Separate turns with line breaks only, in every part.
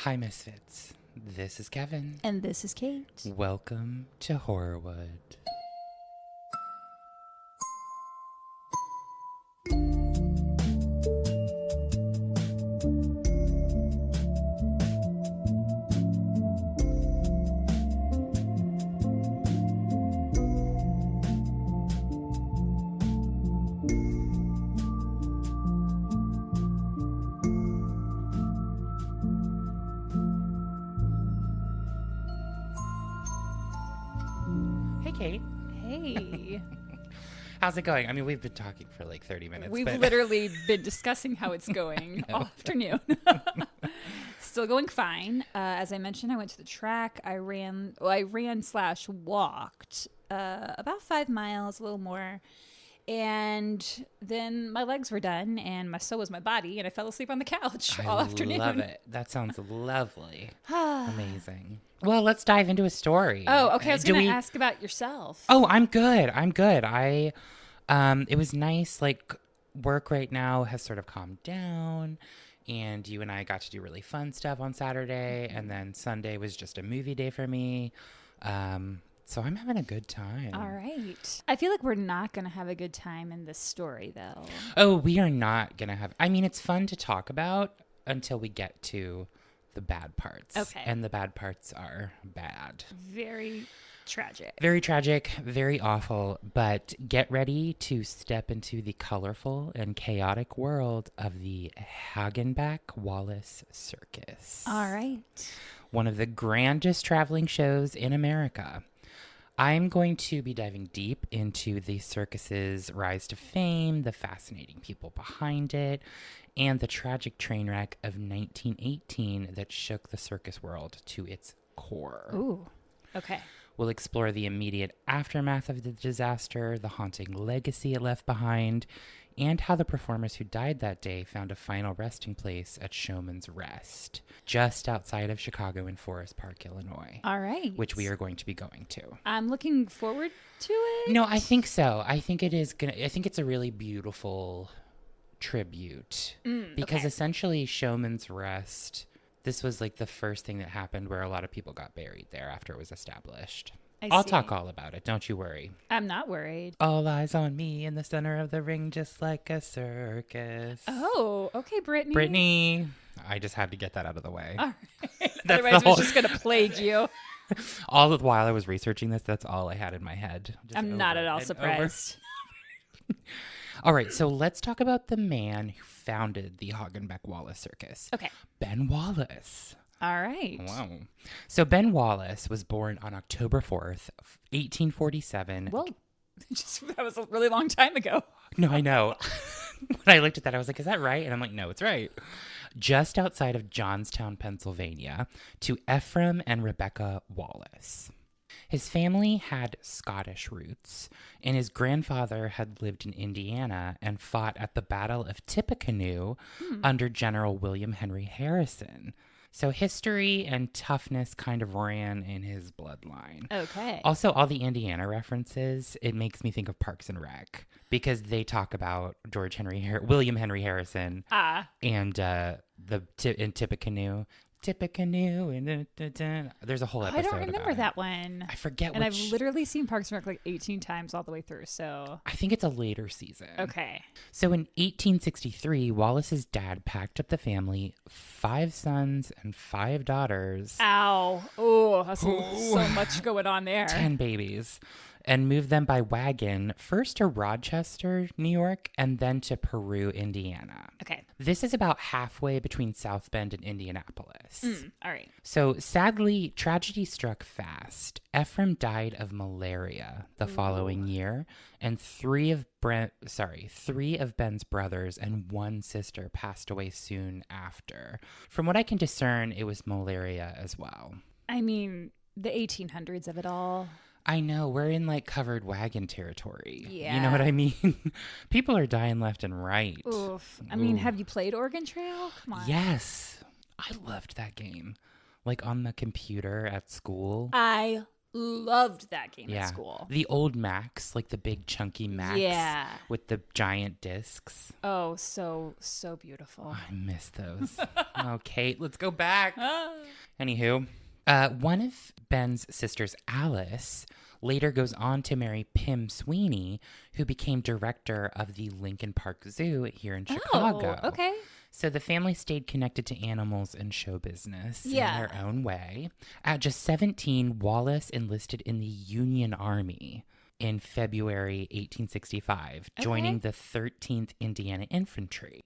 Hi, Misfits. This is Kevin.
And this is Kate.
Welcome to Horrorwood. Kate.
Hey.
How's it going? I mean, we've been talking for like 30 minutes.
We've literally been discussing how it's going all afternoon. Still going fine. As I mentioned, I went to the track. I ran / walked about 5 miles, a little more. And then my legs were done, and so was my body, and I fell asleep on the couch all afternoon.
I love it. That sounds lovely. Amazing. Well, let's dive into a story.
Oh, okay. I was going to ask about yourself.
Oh, I'm good. It was nice. Like, work right now has sort of calmed down, and you and I got to do really fun stuff on Saturday, and then Sunday was just a movie day for me. So I'm having a good time.
All right. I feel like we're not going to have a good time in this story, though.
Oh, we are not going to have... I mean, it's fun to talk about until we get to the bad parts.
Okay.
And the bad parts are bad.
Very tragic.
Very tragic, very awful, but get ready to step into the colorful and chaotic world of the Hagenbeck-Wallace Circus.
All right.
One of the grandest traveling shows in America. I'm going to be diving deep into the circus's rise to fame, the fascinating people behind it, and the tragic train wreck of 1918 that shook the circus world to its core.
Ooh, okay.
We'll explore the immediate aftermath of the disaster, the haunting legacy it left behind, and how the performers who died that day found a final resting place at Showmen's Rest, just outside of Chicago in Forest Park, Illinois.
All right.
Which we are going to be going to.
I'm looking forward to it.
No, I think so. I think it's a really beautiful tribute. Because essentially Showmen's Rest, this was like the first thing that happened where a lot of people got buried there after it was established. I'll talk all about it. Don't you worry.
I'm not worried.
All eyes on me in the center of the ring, just like a circus.
Oh, okay, Brittany.
Brittany. I just had to get that out of the way.
All right. Otherwise, we're just going to plague you.
All the while I was researching this, that's all I had in my head.
I'm not at all surprised.
All right, so let's talk about the man who founded the Hagenbeck-Wallace Circus.
Okay.
Ben Wallace.
All right.
Wow. So Ben Wallace was born on October 4th, 1847.
Well, that was a really long time ago.
No, I know. When I looked at that, I was like, is that right? And I'm like, no, it's right. Just outside of Johnstown, Pennsylvania, to Ephraim and Rebecca Wallace. His family had Scottish roots, and his grandfather had lived in Indiana and fought at the Battle of Tippecanoe under General William Henry Harrison. So history and toughness kind of ran in his bloodline.
Okay.
Also, all the Indiana references, it makes me think of Parks and Rec because they talk about William Henry Harrison and in Tippecanoe. Tippecanoe and there's a whole episode.
I don't remember that one.
I forget
and I've literally seen Parks and Rec like 18 times all the way through, so
I think it's a later season.
Okay.
So in 1863, Wallace's dad packed up the family, 5 sons and 5 daughters.
Ow. Oh, that's so much going on there.
10 babies. And moved them by wagon first to Rochester, New York, and then to Peru, Indiana.
Okay.
This is about halfway between South Bend and Indianapolis.
All right.
So sadly, tragedy struck fast. Ephraim died of malaria the following year, and 3 of Ben's brothers and 1 sister passed away soon after. From what I can discern, it was malaria as well.
I mean, the 1800s of it all.
I know, we're in like covered wagon territory.
Yeah.
You know what I mean? People are dying left and right.
Oof. I mean, have you played Oregon Trail? Come on.
Yes. I loved that game. Like on the computer at school.
I loved that game at school.
The old Macs, like the big chunky Macs.
Yeah.
With the giant discs.
Oh, so beautiful.
I miss those. Oh, Kate, let's go back. Anywho, one of Ben's sisters, Alice, later goes on to marry Pim Sweeney, who became director of the Lincoln Park Zoo here in Chicago.
Oh, okay.
So the family stayed connected to animals and show business in their own way. At just 17, Wallace enlisted in the Union Army in February 1865, joining the 13th Indiana Infantry.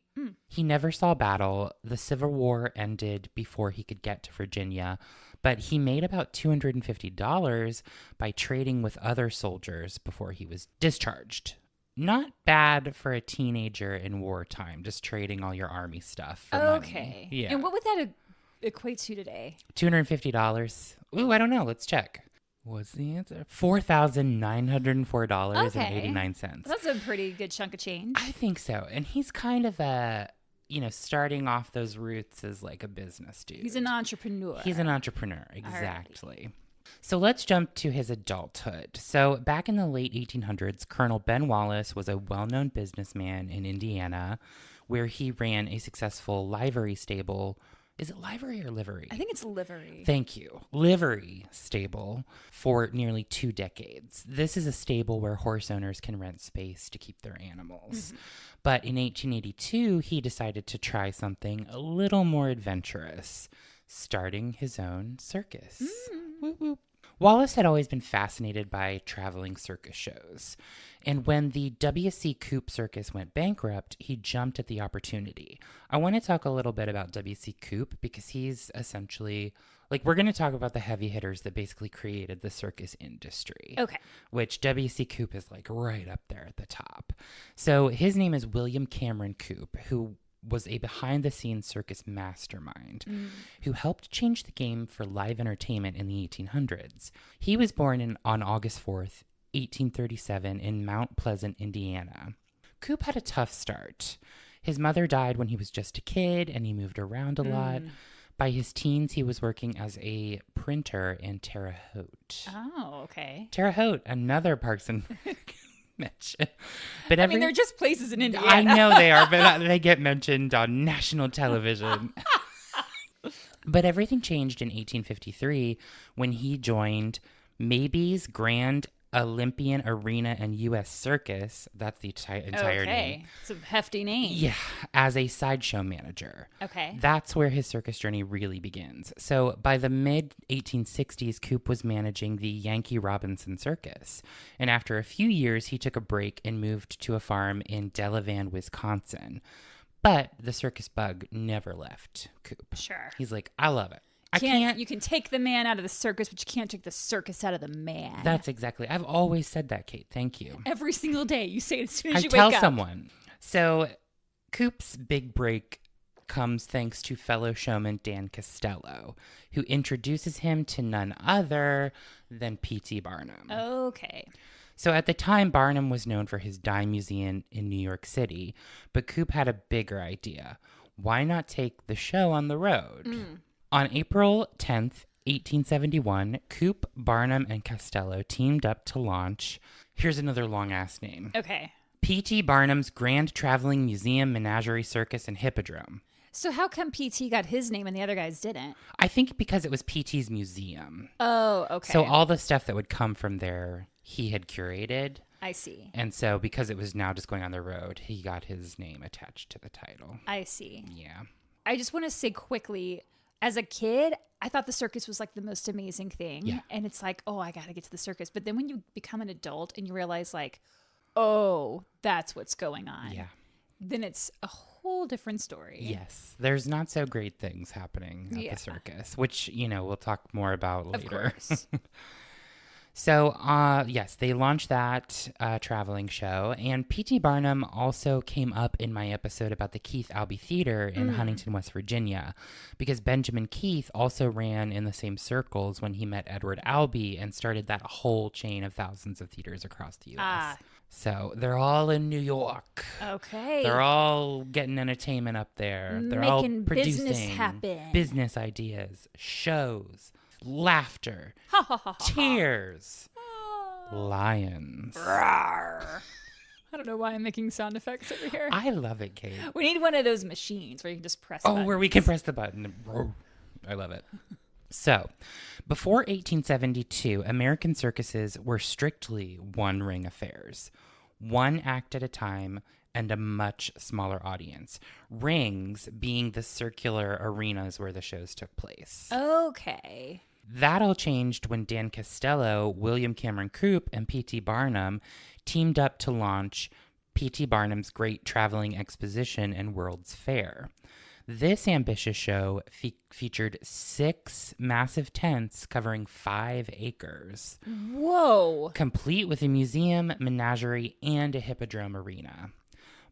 He never saw battle. The Civil War ended before he could get to Virginia, but he made about $250 by trading with other soldiers before he was discharged. Not bad for a teenager in wartime, just trading all your army stuff for money. Yeah.
And what would that equate to today?
$250. Ooh, I don't know. Let's check. What's the answer? $4,904.89.
That's a pretty good chunk of change.
I think so. And he's kind of starting off those roots as like a business dude.
He's an entrepreneur.
Exactly. So let's jump to his adulthood. So back in the late 1800s, Colonel Ben Wallace was a well-known businessman in Indiana where he ran a successful livery stable. Is it livery or livery?
I think it's livery.
Thank you. Livery stable for nearly 2 decades. This is a stable where horse owners can rent space to keep their animals. Mm-hmm. But in 1882, he decided to try something a little more adventurous, starting his own circus. Whoop, whoop. Wallace had always been fascinated by traveling circus shows. And when the W.C. Coop Circus went bankrupt, he jumped at the opportunity. I want to talk a little bit about W.C. Coop because he's essentially, we're going to talk about the heavy hitters that basically created the circus industry.
Okay.
Which W.C. Coop is right up there at the top. So his name is William Cameron Coop, who was a behind-the-scenes circus mastermind who helped change the game for live entertainment in the 1800s. He was born on August 4th, 1837 in Mount Pleasant, Indiana. Coop had a tough start. His mother died when he was just a kid, and he moved around a lot. By his teens, he was working as a printer in Terre Haute.
Oh, okay.
Terre Haute, another Parks and mention. But
they're just places in Indiana.
I know they are, but they get mentioned on national television. But everything changed in 1853 when he joined Mabie's Grand Olympian Arena and U.S. Circus. That's the entire name.
It's a hefty name.
Yeah, as a sideshow manager.
Okay.
That's where his circus journey really begins. So by the mid-1860s, Coop was managing the Yankee Robinson Circus. And after a few years, he took a break and moved to a farm in Delavan, Wisconsin. But the circus bug never left Coop.
Sure.
He's like, I love it.
You can take the man out of the circus, but you can't take the circus out of the man.
That's exactly. I've always said that, Kate. Thank you.
Every single day. You say it as soon as you wake
I
up.
tell someone. So Coop's big break comes thanks to fellow showman Dan Costello, who introduces him to none other than P.T. Barnum.
Okay.
So at the time, Barnum was known for his dime museum in New York City, but Coop had a bigger idea. Why not take the show on the road? On April 10th, 1871, Coop, Barnum, and Costello teamed up to launch, here's another long-ass name.
Okay.
P.T. Barnum's Grand Traveling Museum, Menagerie, Circus, and Hippodrome.
So how come P.T. got his name and the other guys didn't?
I think because it was P.T.'s museum.
Oh, okay.
So all the stuff that would come from there, he had curated.
I see.
And so because it was now just going on the road, he got his name attached to the title.
I see.
Yeah.
I just want to say quickly, as a kid, I thought the circus was the most amazing thing.
Yeah.
And it's oh, I got to get to the circus. But then when you become an adult and you realize oh, that's what's going on.
Yeah.
Then it's a whole different story.
Yes. There's not so great things happening at the circus, which, we'll talk more about later.
Of course.
So, yes, they launched that traveling show, and P.T. Barnum also came up in my episode about the Keith Albee Theater in Huntington, West Virginia, because Benjamin Keith also ran in the same circles when he met Edward Albee and started that whole chain of thousands of theaters across the U.S. So they're all in New York.
Okay.
They're all getting entertainment up there. They're all producing
business happen.
business ideas, shows. laughter,
Ha ha ha ha.
tears, lions.
Rawr. I don't know why I'm making sound effects over here.
I love it, Kate.
We need one of those machines where you can just press buttons.
Where we can press the button. I love it. So, before 1872, American circuses were strictly one-ring affairs, one act at a time and a much smaller audience. Rings being the circular arenas where the shows took place.
Okay.
That all changed when Dan Costello, William Cameron Coupe, and P.T. Barnum teamed up to launch P.T. Barnum's Great Traveling Exposition and World's Fair. This ambitious show featured 6 massive tents covering 5 acres.
Whoa.
Complete with a museum, menagerie, and a hippodrome arena.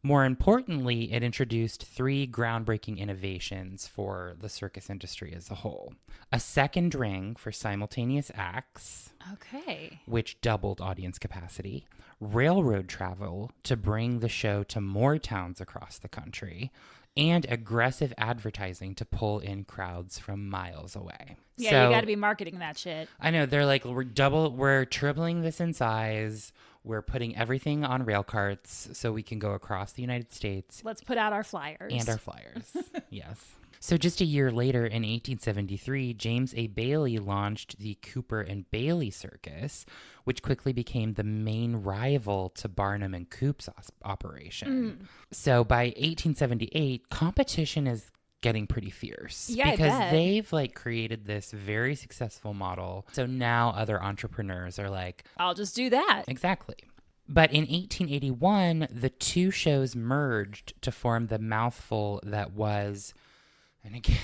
More importantly, it introduced 3 groundbreaking innovations for the circus industry as a whole. A second ring for simultaneous acts,
Okay.
which doubled audience capacity. Railroad travel to bring the show to more towns across the country. And aggressive advertising to pull in crowds from miles away.
Yeah,
So,
you got to be marketing that shit.
I know, they're like, we're tripling this in size. We're putting everything on rail carts so we can go across the United States.
Let's put out our flyers.
And our flyers. Yes. So just a year later, in 1873, James A. Bailey launched the Cooper and Bailey Circus, which quickly became the main rival to Barnum and Coop's operation. So by 1878, competition is getting pretty fierce.
Yeah,
because
I bet.
they've created this very successful model. So now other entrepreneurs are like,
I'll just do that.
exactly. But in 1881, the 2 shows merged to form the mouthful that was, and again,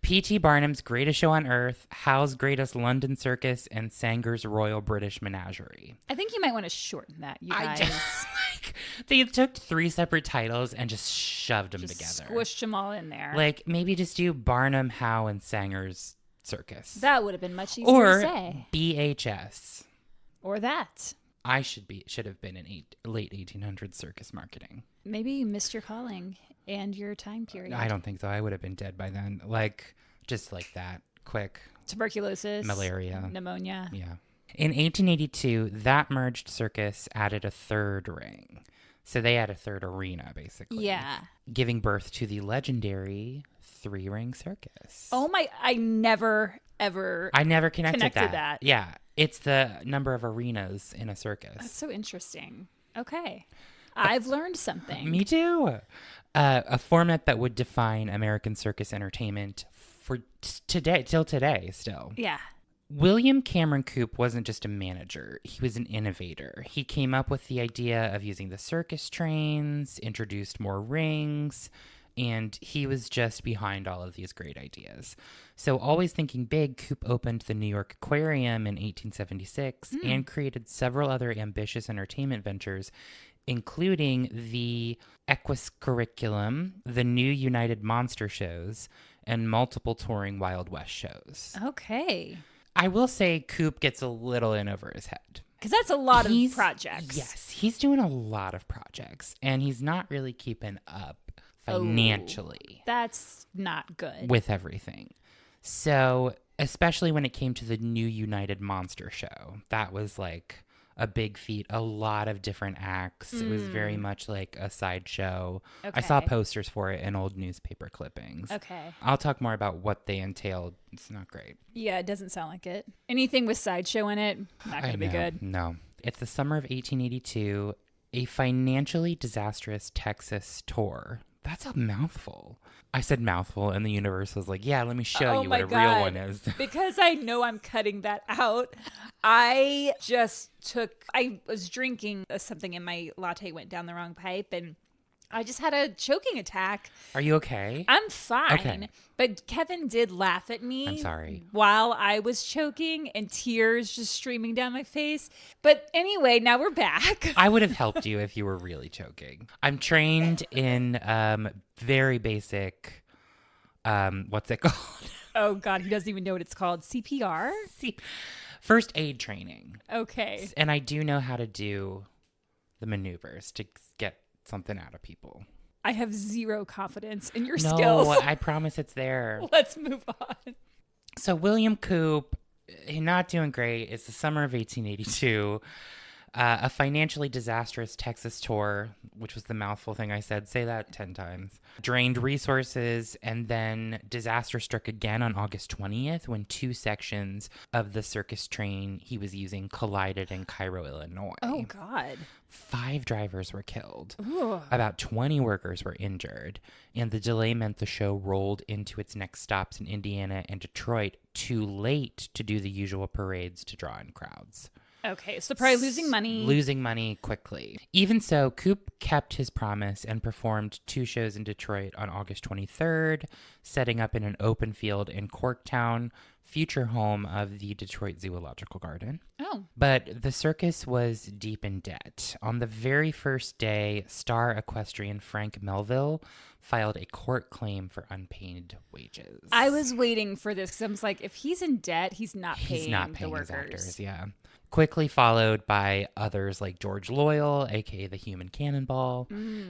P.T. Barnum's Greatest Show on Earth, Howe's Greatest London Circus, and Sanger's Royal British Menagerie.
I think you might want to shorten that, you guys.
They took 3 separate titles and just shoved them
Just
together.
squished them all in there.
Maybe just do Barnum, Howe, and Sanger's Circus.
That would have been much easier
or
to say.
BHS.
Or that.
I should have been in late 1800s circus marketing.
Maybe you missed your calling and your time period.
I don't think so. I would have been dead by then. Just like that. Quick.
Tuberculosis.
Malaria.
Pneumonia.
Yeah. In 1882, that merged circus added a 3rd ring. So they had a 3rd arena, basically.
Yeah.
Giving birth to the legendary 3-ring circus.
Oh my, I never, ever.
I never connected
Connected that.
Yeah. It's the number of arenas in a circus.
That's so interesting. Okay. I've learned something.
Me too. A format that would define American circus entertainment for today, till today still.
Yeah.
William Cameron Coupe wasn't just a manager. He was an innovator. He came up with the idea of using the circus trains, introduced more rings, and he was just behind all of these great ideas. So always thinking big, Coupe opened the New York Aquarium in 1876 and created several other ambitious entertainment ventures, including the Equus Curriculum, the new United Monster shows, and multiple touring Wild West shows.
Okay.
I will say Coupe gets a little in over his head.
Because that's a lot of projects.
Yes, he's doing a lot of projects, and he's not really keeping up financially.
That's not good.
With everything. So, especially when it came to the new United Monster show, that was a big feat. A lot of different acts. It was very much like a sideshow.
Okay.
I saw posters for it in old newspaper clippings.
Okay.
I'll talk more about what they entailed. It's not great.
Yeah, it doesn't sound like it. Anything with sideshow in it, not going to be good.
No. It's the summer of 1882, a financially disastrous Texas tour. That's a mouthful. I said mouthful, and the universe was like, yeah, let me show you what a real one is.
Because I know I'm cutting that out. I was drinking something and my latte went down the wrong pipe and I just had a choking attack.
Are you okay?
I'm fine.
Okay.
But Kevin did laugh at me.
I'm sorry.
While I was choking and tears just streaming down my face. But anyway, now we're back.
I would have helped you if you were really choking. I'm trained in very basic, what's it called?
Oh, God, he doesn't even know what it's called. CPR?
First aid training.
Okay.
And I do know how to do the maneuvers to get something out of people.
I have zero confidence in your skills.
No, I promise it's there.
Let's move on.
So William Coop, not doing great. It's the summer of 1882. A financially disastrous Texas tour, which was the mouthful thing I said. Say that 10 times. Drained resources, and then disaster struck again on August 20th when 2 sections of the circus train he was using collided in Cairo, Illinois.
Oh, God.
5 drivers were killed.
Ooh.
About 20 workers were injured, and the delay meant the show rolled into its next stops in Indiana and Detroit too late to do the usual parades to draw in crowds.
Okay, so probably losing money.
Losing money quickly. Even so, Coop kept his promise and performed 2 shows in Detroit on August 23rd, setting up in an open field in Corktown, future home of the Detroit Zoological Garden.
Oh.
But the circus was deep in debt. On the very first day, star equestrian Frank Melville filed a court claim for unpaid wages.
I was waiting for this because I was like, if he's in debt, he's not paying the
his
workers.
actors, yeah. Quickly followed by others like George Loyal, aka the Human Cannonball,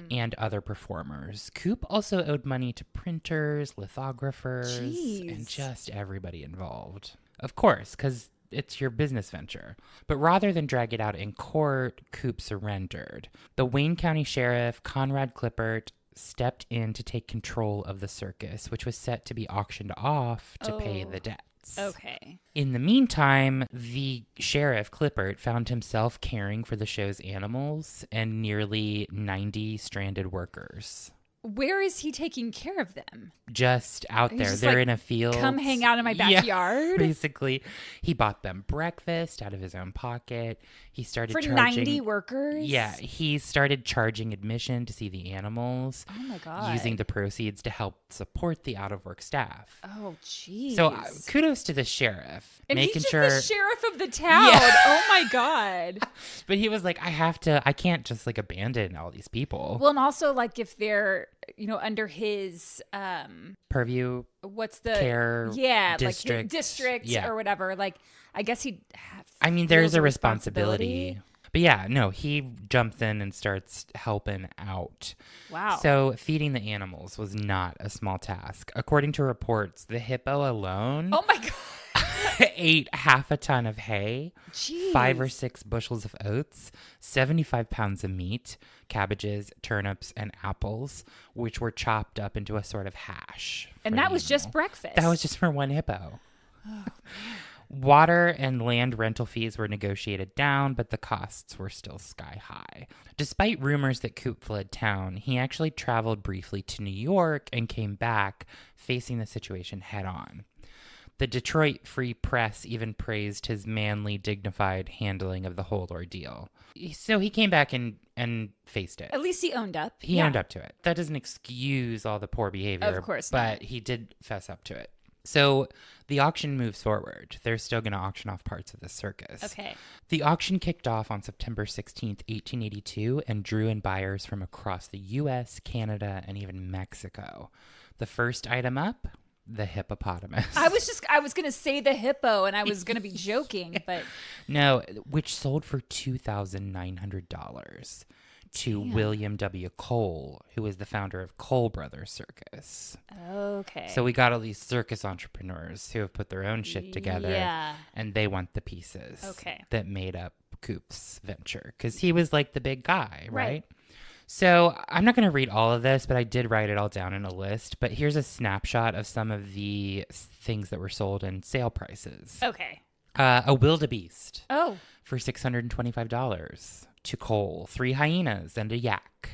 and other performers. Coop also owed money to printers, lithographers, and just everybody involved. Of course, because it's your business venture. But rather than drag it out in court, Coop surrendered. The Wayne County Sheriff, Conrad Clippert, stepped in to take control of the circus, which was set to be auctioned off to pay the debts.
Okay.
In the meantime, the sheriff, Clippert, found himself caring for the show's animals and nearly 90 stranded workers.
Where is he taking care of them?
Just out there.
Just
They're
like,
in a field.
Come hang out in my backyard?
Yeah, basically. He bought them breakfast out of his own pocket. He started
For
charging...
90 workers?
Yeah. He started charging admission to see the animals.
Oh, my God.
Using the proceeds to help support the out-of-work staff.
Oh, jeez.
So kudos to the sheriff.
And
making
he's just
sure...
the sheriff of the town.
Yeah.
Oh, my God.
But he was like, I can't just like abandon all these people.
Well, and also like if they're, under his
Purview,
what's the
care,
district, like district or whatever. Like, I guess he'd have.
I mean, there's a responsibility. But yeah, no, he jumps in and starts helping out.
Wow.
So feeding the animals was not a small task. According to reports, the hippo alone.
Oh my God.
ate half a ton of hay,
Jeez.
5 or 6 bushels of oats, 75 pounds of meat, cabbages, turnips, and apples, which were chopped up into a sort of hash.
And that was just breakfast.
That was just for one hippo. Water and land rental fees were negotiated down, but the costs were still sky high. Despite rumors that Coop fled town, he actually traveled briefly to New York and came back, facing the situation head on. The Detroit Free Press even praised his manly, dignified handling of the whole ordeal. So he came back and faced it.
At least he owned up.
He owned up to it. That doesn't excuse all the poor behavior.
Of course
but
not.
He did fess up to it. So the auction moves forward. They're still going to auction off parts of the circus.
Okay.
The auction kicked off on September 16th, 1882, and drew in buyers from across the U.S., Canada, and even Mexico. The first item up, the hippopotamus.
I was going to say the hippo, and I was going to be joking, but...
No, which sold for $2,900 to William W. Cole, who was the founder of Cole Brothers Circus.
Okay.
So we got all these circus entrepreneurs who have put their own shit together.
Yeah.
And they want the pieces
Okay.
that made up Coop's venture. Because he was like the big guy, right? So I'm not going to read all of this, but I did write it all down in a list. But here's a snapshot of some of the things that were sold and sale prices.
Okay.
A wildebeest.
Oh.
For $625 to Cole. 3 hyenas and a yak.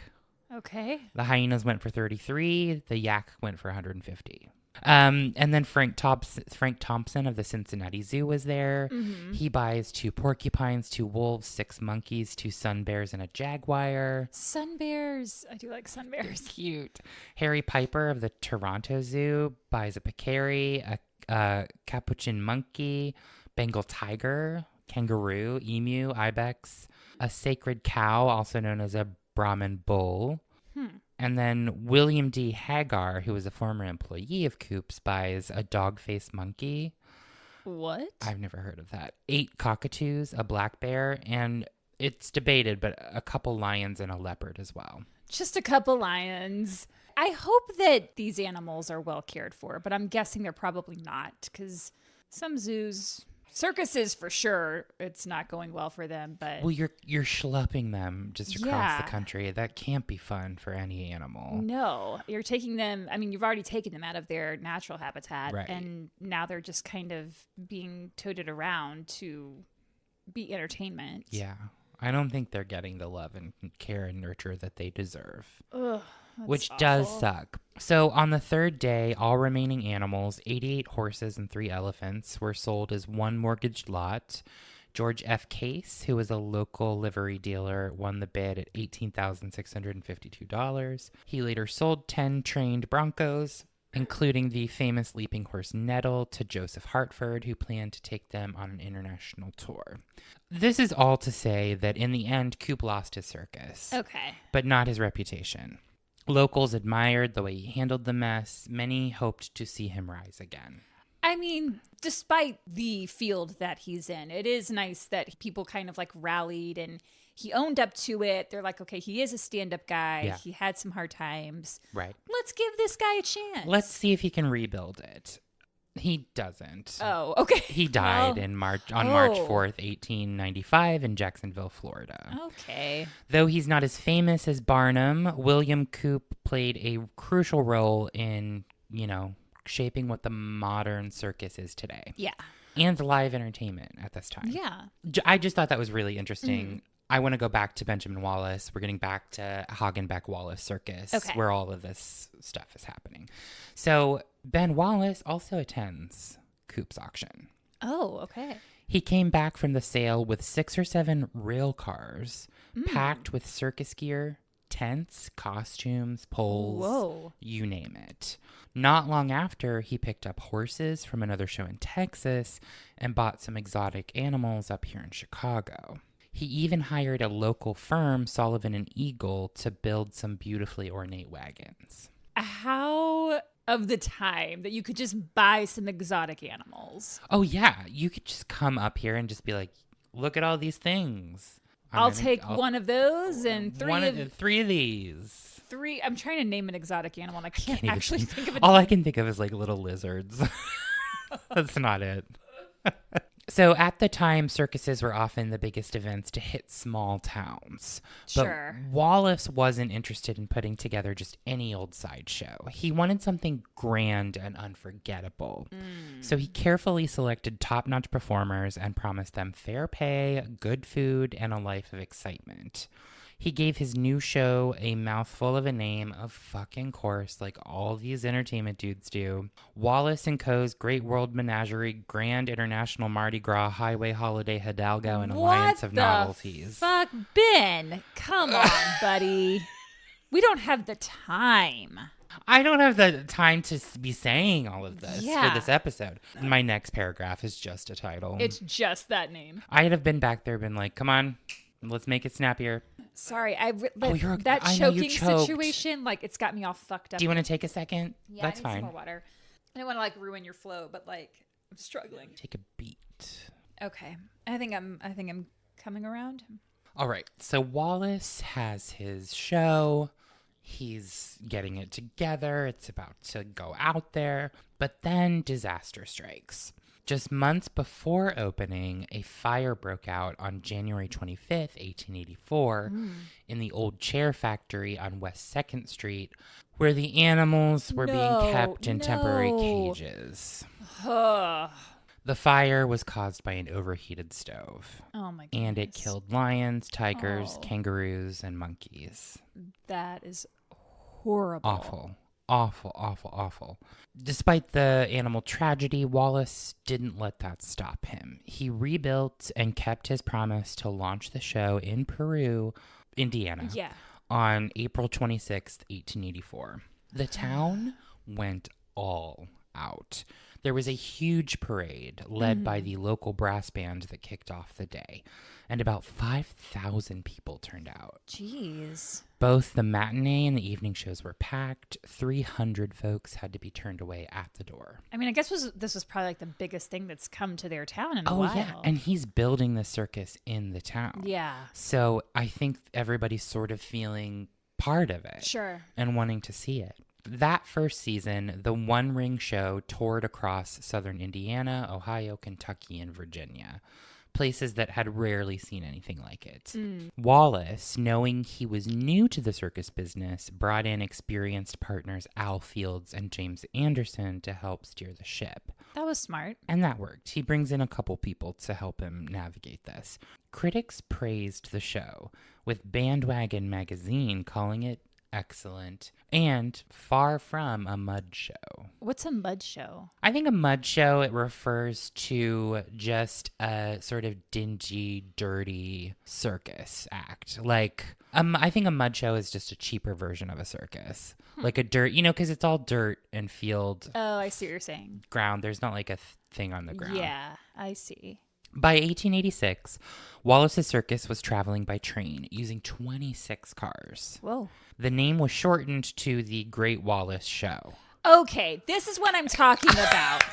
Okay.
The hyenas went for $33. The yak went for $150. And then Frank Thompson of the Cincinnati Zoo was there. Mm-hmm. He buys 2 porcupines, 2 wolves, 6 monkeys, 2 sun bears, and a jaguar.
Sun bears. I do like sun bears.
Cute. Harry Piper of the Toronto Zoo buys a peccary, a capuchin monkey, Bengal tiger, kangaroo, emu, ibex, a sacred cow, also known as a Brahmin bull. And then William D. Hagar, who was a former employee of Coop's, buys a dog-faced monkey.
What?
I've never heard of that. 8 cockatoos, a black bear, and it's debated, but a couple lions and a leopard as well.
Just a couple lions. I hope that these animals are well cared for, but I'm guessing they're probably not, because some zoos, circuses for sure, it's not going well for them. But
Well, you're schlepping them just across
Yeah.
the country. That can't be fun for any animal.
no, you're taking them. I mean, you've already taken them out of their natural habitat,
Right.
and now they're just kind of being toted around to be entertainment.
Yeah. I don't think they're getting the love and care and nurture that they deserve.
Ugh, that's
Which does
awful.
suck. So on the third day, all remaining animals, 88 horses and 3 elephants, were sold as one mortgaged lot. George F. Case, who was a local livery dealer, won the bid at $18,652. He later sold 10 trained broncos, including the famous leaping horse Nettle, to Joseph Hartford, who planned to take them on an international tour. This is all to say that in the end, Coop lost his circus,
Okay.
but not his reputation. Locals admired the way he handled the mess. Many hoped to see him rise again.
I mean, despite the field that he's in, it is nice that people kind of like rallied and he owned up to it. They're like, okay, he is a stand-up guy.
Yeah.
He had some hard times.
Right.
Let's give this guy a chance.
Let's see if he can rebuild it. He doesn't.
Oh, okay.
He died
Well,
in March 4th,
Oh.
1895 in Jacksonville, Florida.
Okay.
Though he's not as famous as Barnum, William Coop played a crucial role in, shaping what the modern circus is today.
Yeah.
And live entertainment at this time.
Yeah.
I just thought that was really interesting. I want to go back to Benjamin Wallace. We're getting back to Hagenbeck-Wallace Circus,
Okay.
where all of this stuff is happening. So Ben Wallace also attends Coop's auction.
Oh, okay.
He came back from the sale with 6 or 7 rail cars packed with circus gear, tents, costumes, poles,
Whoa.
you name it. Not long after, he picked up horses from another show in Texas and bought some exotic animals up here in Chicago. He even hired a local firm, Sullivan and Eagle, to build some beautifully ornate wagons.
How of the time that you could just buy some exotic animals?
Oh, yeah. You could just come up here and just be like, look at all these things.
I'll take one of those and
three of these.
three. I'm trying to name an exotic animal and I can't
Can't even
actually think of it.
All I can think of is like little lizards. That's not it. So at the time, circuses were often the biggest events to hit small towns.
Sure.
But Wallace wasn't interested in putting together just any old sideshow. He wanted something grand and unforgettable. So he carefully selected top-notch performers and promised them fair pay, good food, and a life of excitement. He gave his new show a mouthful of a name, of fucking course, like all these entertainment dudes do. Wallace & Co.'s Great World Menagerie, Grand International Mardi Gras, Highway Holiday Hidalgo, and Alliance of Novelties.
Fuck, Ben, come on, buddy. We don't have the time.
I don't have the time to be saying all of this
Yeah.
for this episode. My next paragraph is just a title.
It's just that name.
I'd have been back there, been like, come on, let's make it snappier.
Sorry, that
I know you
choking
choked.
situation, like, it's got me all fucked up.
Do you want to take a second?
Yeah,
That's
I need
fine.
some more water. I don't want to like ruin your flow, but like I'm struggling.
Take a beat.
Okay, I think I'm coming around.
All right. So Wallace has his show. He's getting it together. It's about to go out there. But then disaster strikes. Just months before opening, a fire broke out on January 25th, 1884, in the old chair factory on West 2nd Street, where the animals were being kept in temporary cages.
Ugh.
The fire was caused by an overheated stove.
Oh my god.
And it killed lions, tigers,
Oh.
kangaroos, and monkeys.
That is horrible.
Awful. Awful, awful, awful. Despite the animal tragedy, Wallace didn't let that stop him. He rebuilt and kept his promise to launch the show in Peru, Indiana,
Yeah.
on April 26th, 1884. The town went all out. There was a huge parade led by the local brass band that kicked off the day, and about 5,000 people turned out.
Jeez.
Both the matinee and the evening shows were packed. 300 folks had to be turned away at the door.
I mean, I guess this was probably like the biggest thing that's come to their town in a while.
Yeah, and he's building the circus in the town.
Yeah.
So I think everybody's sort of feeling part of it.
Sure.
And wanting to see it. That first season, the One Ring Show toured across southern Indiana, Ohio, Kentucky, and Virginia, places that had rarely seen anything like it. Wallace, knowing he was new to the circus business, brought in experienced partners Al Fields and James Anderson to help steer the ship.
That was smart.
And that worked. He brings in a couple people to help him navigate this. Critics praised the show, with Bandwagon magazine calling it excellent and far from a mud show.
What's a mud show?
I think a mud show, it refers to just a sort of dingy, dirty circus act. Like, I think a mud show is just a cheaper version of a circus. Like a dirt, because it's all dirt and field.
Oh, I see what you're saying.
Ground. There's not like a thing on the ground.
Yeah, I see.
By 1886, Wallace's circus was traveling by train using 26 cars.
Whoa.
The name was shortened to the Great Wallace Show.
Okay, this is what I'm talking about.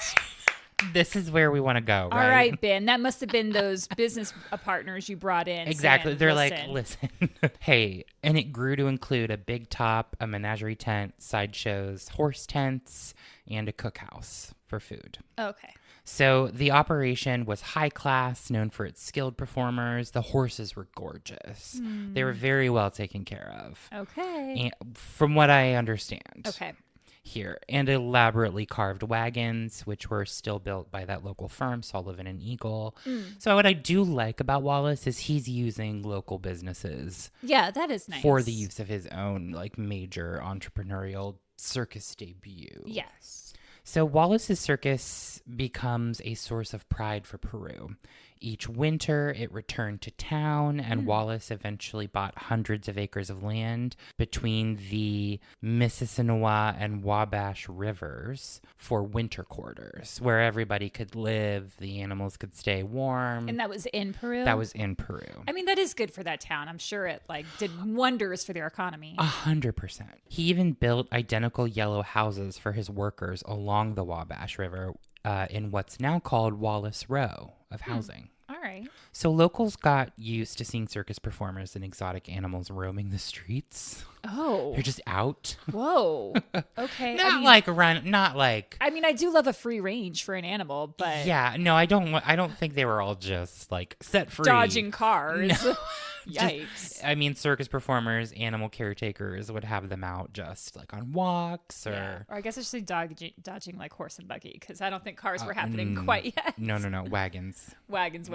This is where we want to go, right?
All right, Ben. That must have been those business partners you brought in.
Exactly.
Saying,
They're
listen.
like, listen, hey. And it grew to include a big top, a menagerie tent, sideshows, horse tents, and a cookhouse for food.
Okay.
So the operation was high class, known for its skilled performers. The horses were gorgeous. They were very well taken care of.
Okay.
And from what I understand.
Okay.
Here, and elaborately carved wagons, which were still built by that local firm, Sullivan and Eagle. So what I do like about Wallace is he's using local businesses.
Yeah, that is nice.
For the use of his own like major entrepreneurial circus debut.
Yes.
So Wallace's circus becomes a source of pride for Peru. Each winter, it returned to town, and Wallace eventually bought hundreds of acres of land between the Mississinewa and Wabash rivers for winter quarters, where everybody could live, the animals could stay warm.
And that was in Peru?
That was in Peru.
I mean, that is good for that town. I'm sure it did wonders for their economy.
100%. He even built identical yellow houses for his workers along the Wabash River in what's now called Wallace Row of housing.
All right.
So locals got used to seeing circus performers and exotic animals roaming the streets.
Oh.
They're just out.
Whoa. Okay.
Not like.
I mean, I do love a free range for an animal, but
Yeah, no, I don't think they were all just like set free.
dodging cars.
No.
Yikes.
I mean, circus performers, animal caretakers would have them out just like on walks or.
Yeah. Or I guess I should say dodging like horse and buggy, because I don't think cars were happening quite yet.
No, wagons.
Wagons.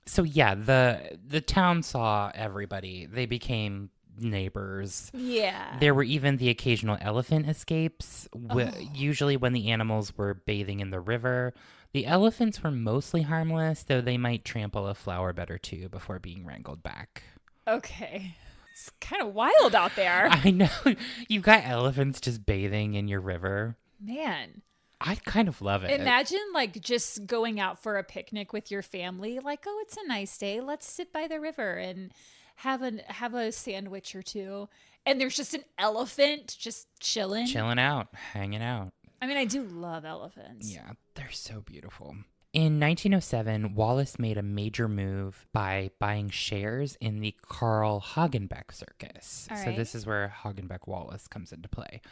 So yeah, the town saw everybody. They became neighbors.
Yeah.
There were even the occasional elephant escapes, usually when the animals were bathing in the river. The elephants were mostly harmless, though they might trample a flower bed or two before being wrangled back.
Okay. It's kind of wild out there.
I know. You've got elephants just bathing in your river.
Man.
I kind of love it.
Imagine like just going out for a picnic with your family. Like, oh, it's a nice day. Let's sit by the river and have a sandwich or two. And there's just an elephant just chilling
out, hanging out.
I mean, I do love elephants.
Yeah, they're so beautiful. In 1907, Wallace made a major move by buying shares in the Carl Hagenbeck Circus.
All
So
right.
this is where Hagenbeck-Wallace comes into play.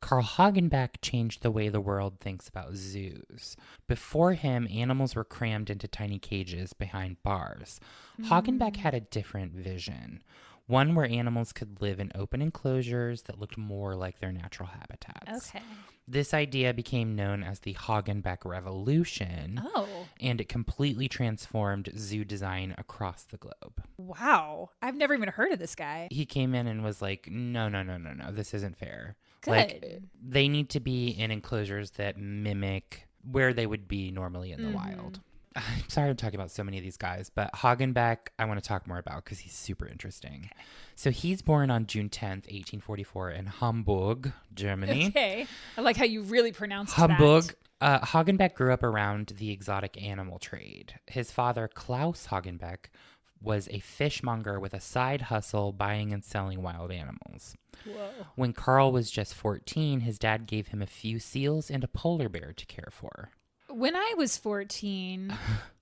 Carl Hagenbeck changed the way the world thinks about zoos. Before him, animals were crammed into tiny cages behind bars. Hagenbeck had a different vision. One where animals could live in open enclosures that looked more like their natural habitats.
Okay.
This idea became known as the Hagenbeck Revolution,
Oh.
and it completely transformed zoo design across the globe.
Wow. I've never even heard of this guy.
He came in and was like, no, this isn't fair.
Good.
Like, they need to be in enclosures that mimic where they would be normally in the wild. I'm sorry I'm talking about so many of these guys, but Hagenbeck I want to talk more about because he's super interesting. Okay. So he's born on June 10th, 1844 in Hamburg, Germany.
Okay. I like how you really pronounced
Hamburg.
that.
Hagenbeck grew up around the exotic animal trade. His father, Klaus Hagenbeck, was a fishmonger with a side hustle buying and selling wild animals.
Whoa. When
Carl was just 14, his dad gave him a few seals and a polar bear to care for.
When I was 14,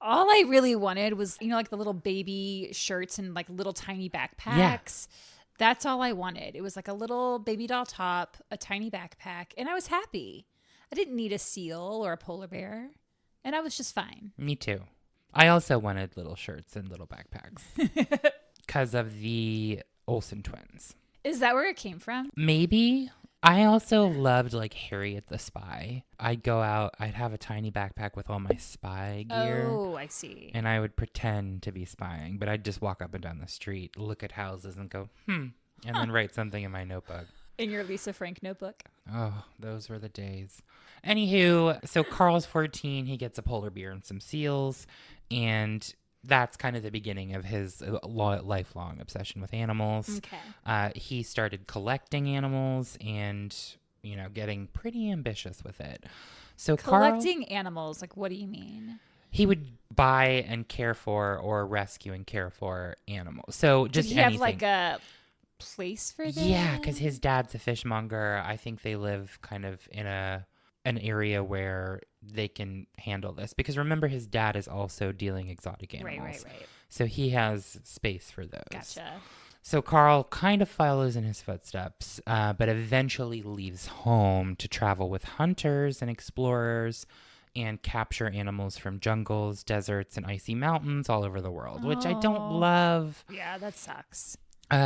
all I really wanted was, like the little baby shirts and like little tiny backpacks. That's all I wanted. It was like a little baby doll top, a tiny backpack, and I was happy. I didn't need a seal or a polar bear, and I was just fine.
Me too. I also wanted little shirts and little backpacks because of the Olsen twins.
Is that where it came from?
Maybe. I also loved like Harriet the Spy. I'd go out, I'd have a tiny backpack with all my spy gear.
Oh, I see.
And I would pretend to be spying, but I'd just walk up and down the street, look at houses and go, and then write something in my notebook.
In your Lisa Frank notebook?
Oh, those were the days. Anywho, so Carl's 14, he gets a polar bear and some seals, and that's kind of the beginning of his lifelong obsession with animals.
Okay.
He started collecting animals and, getting pretty ambitious with it. So
Collecting animals, like what do you mean?
He would buy and care for or rescue and care for animals. So just
Did he have
anything.
like a place for them?
Yeah, because his dad's a fishmonger. I think they live kind of in an area where they can handle this. Because remember, his dad is also dealing exotic animals.
Right.
So he has space for those.
Gotcha.
So Carl kind of follows in his footsteps, but eventually leaves home to travel with hunters and explorers and capture animals from jungles, deserts, and icy mountains all over the world, which I don't love.
Yeah, that sucks.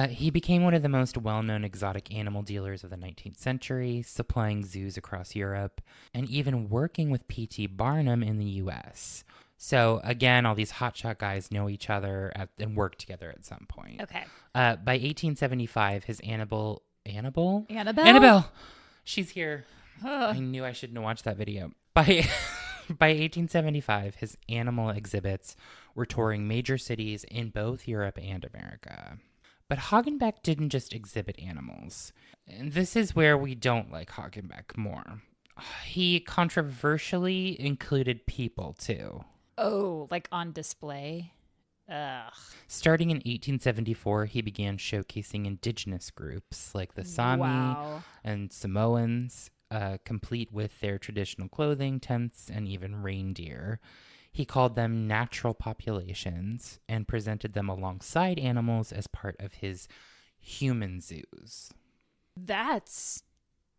He became one of the most well-known exotic animal dealers of the 19th century, supplying zoos across Europe, and even working with P.T. Barnum in the U.S. So, again, all these hotshot guys know each other and work together at some point.
Okay.
By 1875, his Annabelle?
Annabelle?
She's here. I knew I shouldn't have watched that video. By 1875, his animal exhibits were touring major cities in both Europe and America. But Hagenbeck didn't just exhibit animals. And this is where we don't like Hagenbeck more. He controversially included people, too.
Oh, like on display? Ugh.
Starting in 1874, he began showcasing indigenous groups like the Sami and Samoans, complete with their traditional clothing, tents, and even reindeer. He called them natural populations and presented them alongside animals as part of his human zoos.
That's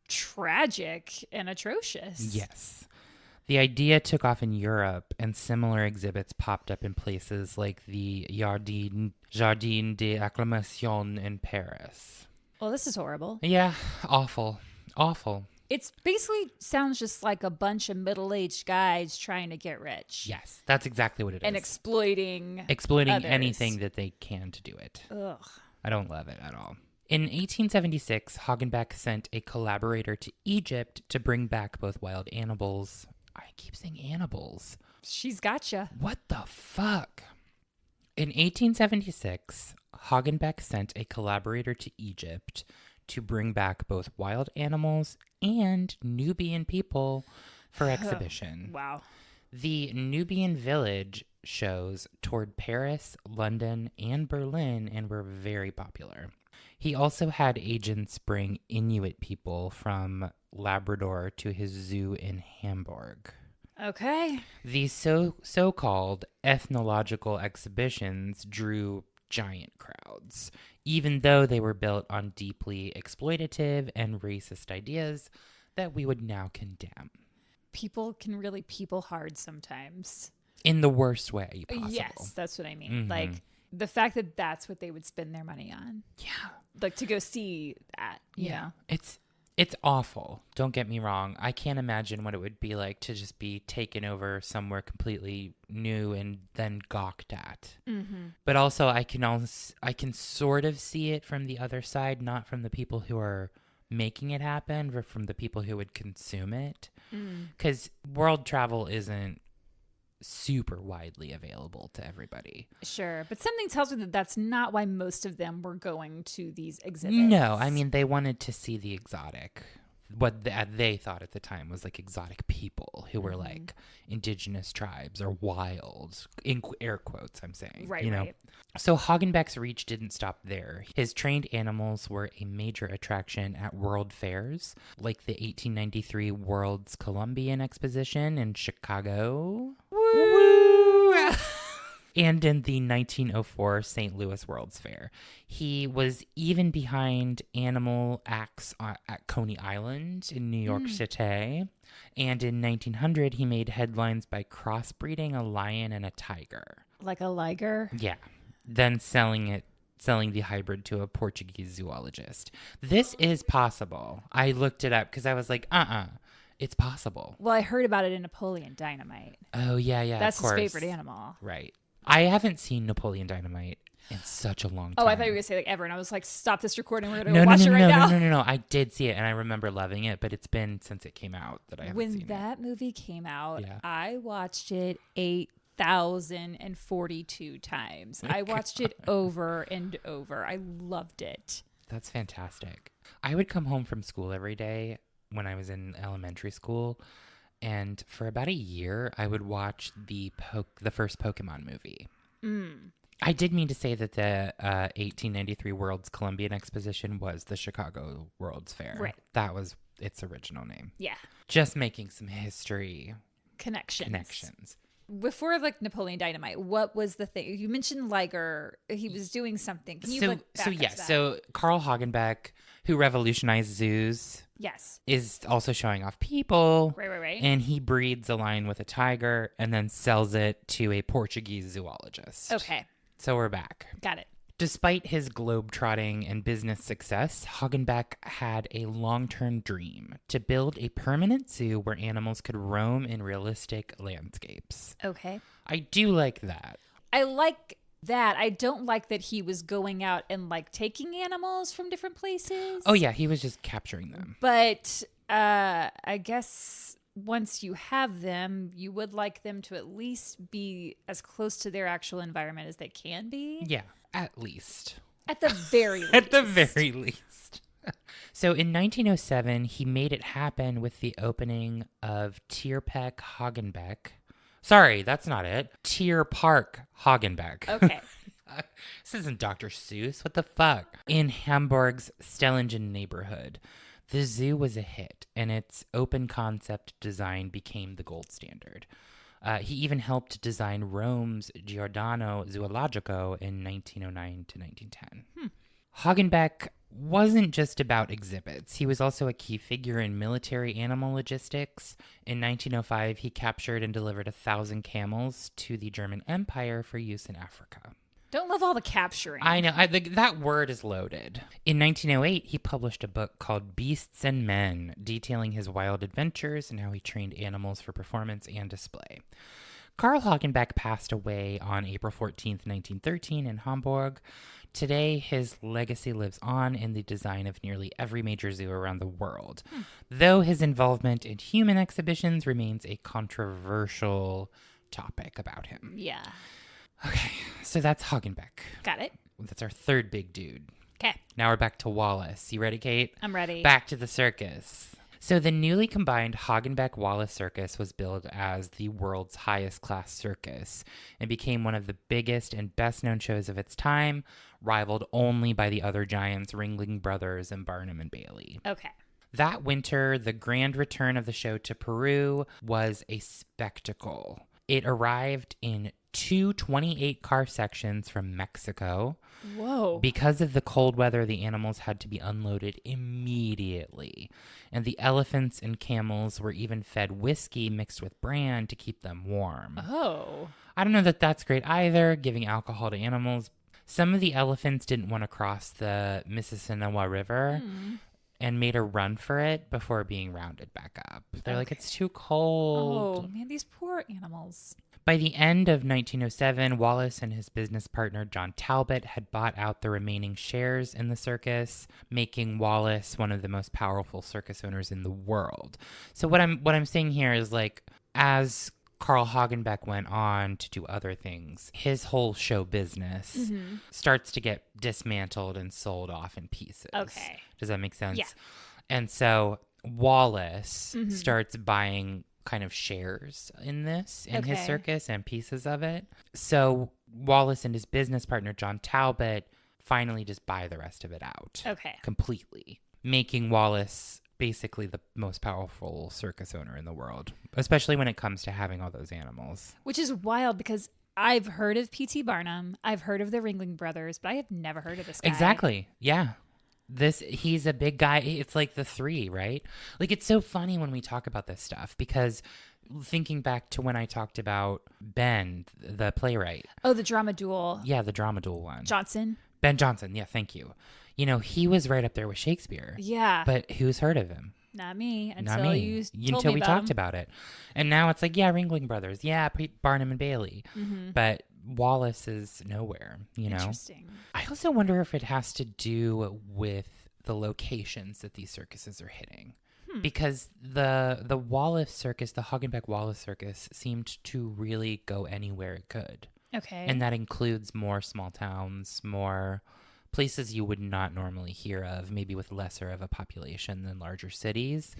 tragic and atrocious.
Yes. The idea took off in Europe, and similar exhibits popped up in places like the Jardin d'Acclimation in Paris.
Well, this is horrible.
Yeah, awful. Awful.
It's basically sounds just like a bunch of middle-aged guys trying to get rich.
Yes, that's exactly what it is.
And exploiting others.
Anything that they can to do it.
Ugh.
I don't love it at all. In 1876, Hagenbeck sent a collaborator to Egypt to bring back both wild animals. I keep saying animals.
She's gotcha.
What the fuck? In 1876, Hagenbeck sent a collaborator to Egypt to bring back both wild animals and Nubian people for exhibition.
Wow.
The Nubian village shows toured Paris, London, and Berlin and were very popular. He also had agents bring Inuit people from Labrador to his zoo in Hamburg.
Okay.
These so-called ethnological exhibitions drew giant crowds, even though they were built on deeply exploitative and racist ideas that we would now condemn.
People can really people hard sometimes.
In the worst way possible.
Yes, that's what I mean.
Mm-hmm.
Like, the fact that that's what they would spend their money on.
Yeah.
Like, to go see that, you know?
It's awful. Don't get me wrong. I can't imagine what it would be like to just be taken over somewhere completely new and then gawked at.
Mm-hmm.
But also, I can sort of see it from the other side, not from the people who are making it happen, but from the people who would consume it. Because world travel isn't super widely available to everybody.
Sure, but something tells me that that's not why most of them were going to these exhibits.
No, I mean, they wanted to see the exotic. What they thought at the time was like exotic people who were like indigenous tribes or wild, in air quotes, I'm saying.
Right,
you know?
right.
So Hagenbeck's reach didn't stop there. His trained animals were a major attraction at world fairs, like the 1893 World's Columbian Exposition in Chicago. Woo! and in the 1904 St. Louis World's Fair. He was even behind animal acts at Coney Island in New York City. And in 1900, he made headlines by crossbreeding a lion and a tiger.
Like a liger?
Yeah. Then selling the hybrid to a Portuguese zoologist. This is possible. I looked it up because I was like, it's possible.
Well, I heard about it in Napoleon Dynamite.
Oh, yeah,
That's
of
his
course.
favorite animal.
Right. I haven't seen Napoleon Dynamite in such a long time.
Oh, I thought you were going to say like ever. And I was like, stop this recording. We're going to watch it right now.
No. I did see it and I remember loving it, but it's been since it came out that I haven't seen it.
When that movie came out,
Yeah.
I watched it 8,042 times. I watched it over and over. I loved it.
That's fantastic. I would come home from school every day when I was in elementary school, and for about a year, I would watch the first Pokemon movie. I did mean to say that the 1893 World's Columbian Exposition was the Chicago World's Fair.
Right.
That was its original name.
Yeah.
Just making some history
Connections. Before like Napoleon Dynamite, what was the thing? You mentioned Liger. He was doing something. Can you back us to that?
So Carl Hagenbeck, who revolutionized zoos,
Yes.
is also showing off people.
Right.
And he breeds a lion with a tiger and then sells it to a Portuguese zoologist.
Okay.
So we're back.
Got it.
Despite his globe-trotting and business success, Hagenbeck had a long-term dream to build a permanent zoo where animals could roam in realistic landscapes.
Okay.
I do like that.
I like that. I don't like that he was going out and like taking animals from different places.
Oh, yeah, he was just capturing them.
But I guess once you have them, you would like them to at least be as close to their actual environment as they can be.
Yeah, at least.
At the very least.
At the very least. So in 1907, he made it happen with the opening of Tierpark Hagenbeck. Sorry, that's not it. Tierpark Hagenbeck.
Okay.
This isn't Dr. Seuss. What the fuck? In Hamburg's Stellingen neighborhood. The zoo was a hit, and its open concept design became the gold standard. He even helped design Rome's Giordano Zoologico in 1909 to 1910. Hagenbeck wasn't just about exhibits. He was also a key figure in military animal logistics. In 1905, he captured and delivered 1,000 camels to the German Empire for use in Africa.
Don't love all the capturing.
I know. That word is loaded. In 1908, he published a book called Beasts and Men, detailing his wild adventures and how he trained animals for performance and display. Carl Hagenbeck passed away on April 14th, 1913 in Hamburg. Today, his legacy lives on in the design of nearly every major zoo around the world, though his involvement in human exhibitions remains a controversial topic about him.
Yeah.
Okay, so that's Hagenbeck.
Got it.
That's our third big dude.
Okay.
Now we're back to Wallace. You ready, Kate?
I'm ready.
Back to the circus. So the newly combined Hagenbeck-Wallace Circus was billed as the world's highest class circus and became one of the biggest and best known shows of its time, rivaled only by the other giants Ringling Brothers and Barnum and Bailey.
Okay.
That winter, the grand return of the show to Peru was a spectacle. It arrived in two 28-car sections from Mexico.
Whoa.
Because of the cold weather, the animals had to be unloaded immediately. And the elephants and camels were even fed whiskey mixed with bran to keep them warm.
Oh.
I don't know that that's great either, giving alcohol to animals. Some of the elephants didn't want to cross the Mississippi River and made a run for it before being rounded back up. They're like, it's too cold.
Oh, man, these poor animals.
By the end of 1907, Wallace and his business partner John Talbot had bought out the remaining shares in the circus, making Wallace one of the most powerful circus owners in the world. So what I'm saying here is, like, as Carl Hagenbeck went on to do other things, his whole show business starts to get dismantled and sold off in pieces.
Okay.
Does that make sense?
Yeah.
And so Wallace starts buying kind of shares in this, in his circus and pieces of it. So Wallace and his business partner, John Talbot, finally just buy the rest of it out.
Okay.
Completely. Making Wallace basically the most powerful circus owner in the world, especially when it comes to having all those animals.
Which is wild because I've heard of P.T. Barnum. I've heard of the Ringling Brothers, but I have never heard of this guy.
Exactly. Yeah. He's a big guy. It's like the three, right? Like, it's so funny when we talk about this stuff because thinking back to when I talked about Ben, the playwright.
Oh, the drama duel.
Yeah, the drama duel one.
Johnson.
Ben Jonson. Yeah, thank you. You know, he was right up there with Shakespeare.
Yeah.
But who's heard of him?
Not me until
Not me.
you told
Until
me
we
about
talked
him.
about it. And now it's like, yeah, Ringling Brothers. Yeah, Barnum and Bailey.
Mm-hmm.
But Wallace is nowhere, you know?
Interesting.
I also wonder if it has to do with the locations that these circuses are hitting. Because the Wallace Circus, the Hagenbeck-Wallace Circus, seemed to really go anywhere it could.
Okay.
And that includes more small towns, more places you would not normally hear of, maybe with lesser of a population than larger cities.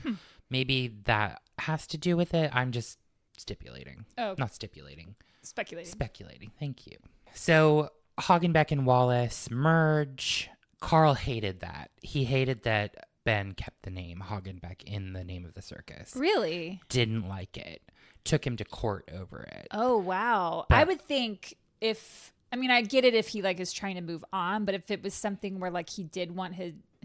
Maybe that has to do with it. I'm just stipulating.
Oh.
Not stipulating.
Speculating.
Speculating. Thank you. So Hagenbeck and Wallace merge. Carl hated that. He hated that Ben kept the name Hagenbeck in the name of the circus.
Really?
Didn't like it. Took him to court over it.
Oh, wow.
But
I would think I get it if he like is trying to move on, but if it was something where like he did want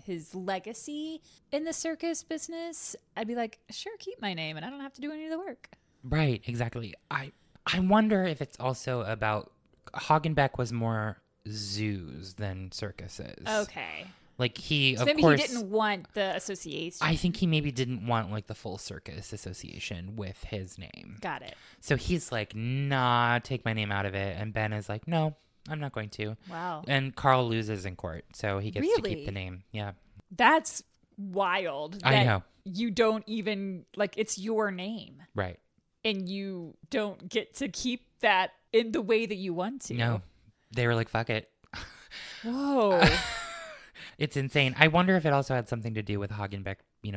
his legacy in the circus business, I'd be like, sure, keep my name and I don't have to do any of the work.
Right, exactly. I wonder if it's also about Hagenbeck was more zoos than circuses.
Okay.
Like he,
So
of
maybe
course,
he didn't want the association.
I think he maybe didn't want like the full circus association with his name.
Got it.
So he's like, nah, take my name out of it. And Ben is like, no, I'm not going to.
Wow.
And Carl loses in court. So he gets to
Really?
keep the name. Yeah.
That's wild.
I
that
know.
You don't even, like, it's your name.
Right.
And you don't get to keep that in the way that you want to.
No. They were like, fuck it.
Whoa.
It's insane. I wonder if it also had something to do with Hagenbeck,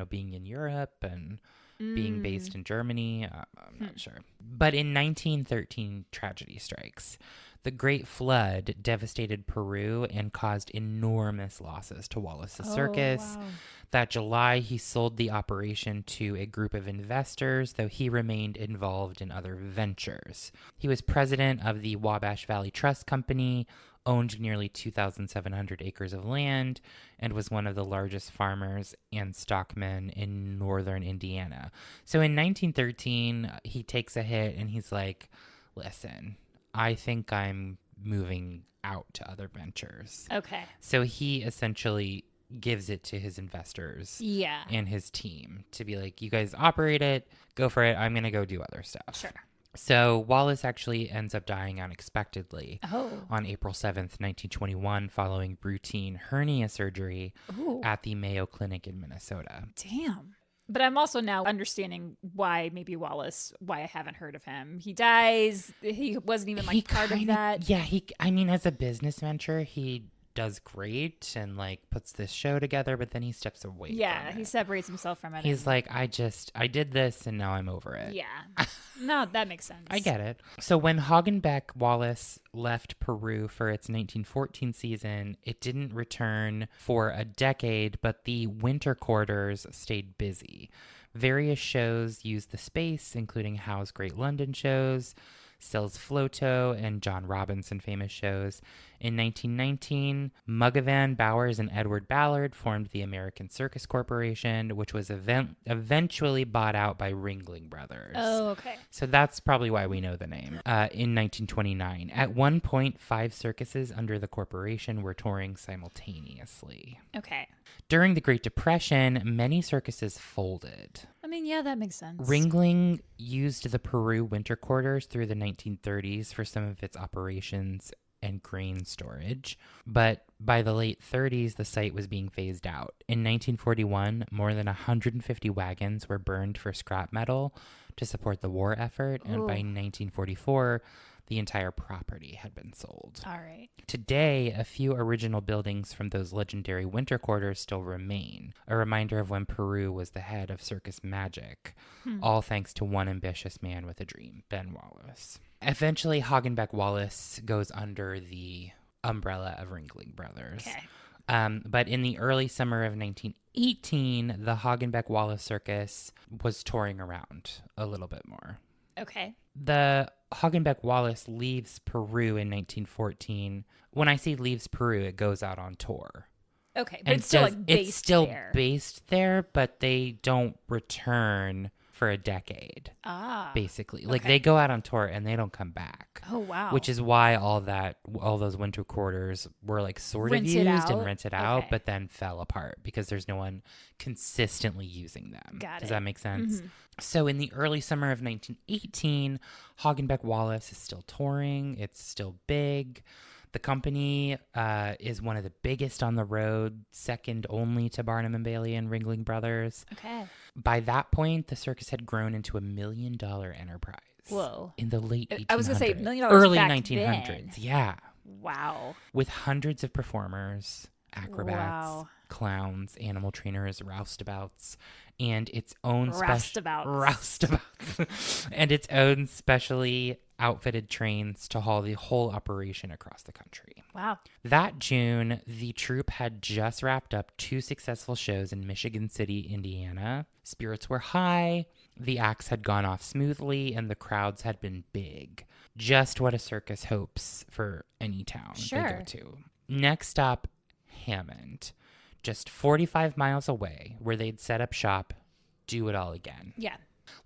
being in Europe and being based in Germany. I'm not sure. But in 1913, tragedy strikes. The Great Flood devastated Peru and caused enormous losses to Wallace's circus.
Wow.
That July, he sold the operation to a group of investors, though he remained involved in other ventures. He was president of the Wabash Valley Trust Company, owned nearly 2,700 acres of land, and was one of the largest farmers and stockmen in northern Indiana. So in 1913, he takes a hit and he's like, listen, I think I'm moving out to other ventures.
Okay.
So he essentially gives it to his investors
Yeah.
and his team to be like, you guys operate it, go for it. I'm going to go do other stuff.
Sure.
So Wallace actually ends up dying unexpectedly
Oh.
on April 7th, 1921, following routine hernia surgery
Ooh.
at the Mayo Clinic in Minnesota.
Damn. But I'm also now understanding why I haven't heard of him. He dies. He wasn't even like part of that.
Yeah, as a business venture, he does great and like puts this show together, but then he steps away from it.
He separates himself from it.
He's like, I did this and now I'm over it.
Yeah. No, that makes sense.
I get it. So when Hagenbeck-Wallace left Peru for its 1914 season, it didn't return for a decade, but the winter quarters stayed busy. Various shows used the space, including Howe's Great London shows, Stills Floto, and John Robinson famous shows. In 1919, Mugovan Bowers and Edward Ballard formed the American Circus Corporation, which was eventually bought out by Ringling Brothers.
Oh, okay.
So that's probably why we know the name. In 1929, at one point, 5 circuses under the corporation were touring simultaneously.
Okay.
During the Great Depression, many circuses folded.
I mean, yeah, that makes sense.
Ringling used the Peru winter quarters through the 1930s for some of its operations and grain storage, but by the late 30s, the site was being phased out. In 1941, more than 150 wagons were burned for scrap metal to support the war effort, and by 1944, the entire property had been sold.
All right.
Today, a few original buildings from those legendary winter quarters still remain, a reminder of when Peru was the head of circus magic, all thanks to one ambitious man with a dream, Ben Wallace. Eventually, Hagenbeck-Wallace goes under the umbrella of Ringling Brothers.
Okay.
But in the early summer of 1918, the Hagenbeck-Wallace Circus was touring around a little bit more.
Okay.
The Hagenbeck-Wallace leaves Peru in 1914. When I say leaves Peru, it goes out on tour.
Okay, but it's still like based
it's still
there.
based there, but they don't return for a decade. Basically. Like they go out on tour and they don't come back.
Oh wow.
Which is why all those winter quarters were like sort of used and rented out, but then fell apart because there's no one consistently using them. Does that make sense? Mm-hmm. So in the early summer of 1918, Hagenbeck-Wallace is still touring. It's still big. The company is one of the biggest on the road, second only to Barnum and Bailey and Ringling Brothers.
Okay.
By that point, the circus had grown into $1 million enterprise.
Whoa.
In the late 1800s.
I was going to say $1 million
early
back
1900s.
Then.
Yeah.
Wow.
With hundreds of performers, acrobats, clowns, animal trainers, roustabouts, and its own and its own specially outfitted trains to haul the whole operation across the country.
Wow.
That June, the troupe had just wrapped up 2 successful shows in Michigan City, Indiana. Spirits were high, the acts had gone off smoothly, and the crowds had been big. Just what a circus hopes for any town they go to. Next stop, Hammond. Just 45 miles away, where they'd set up shop, do it all again.
Yeah.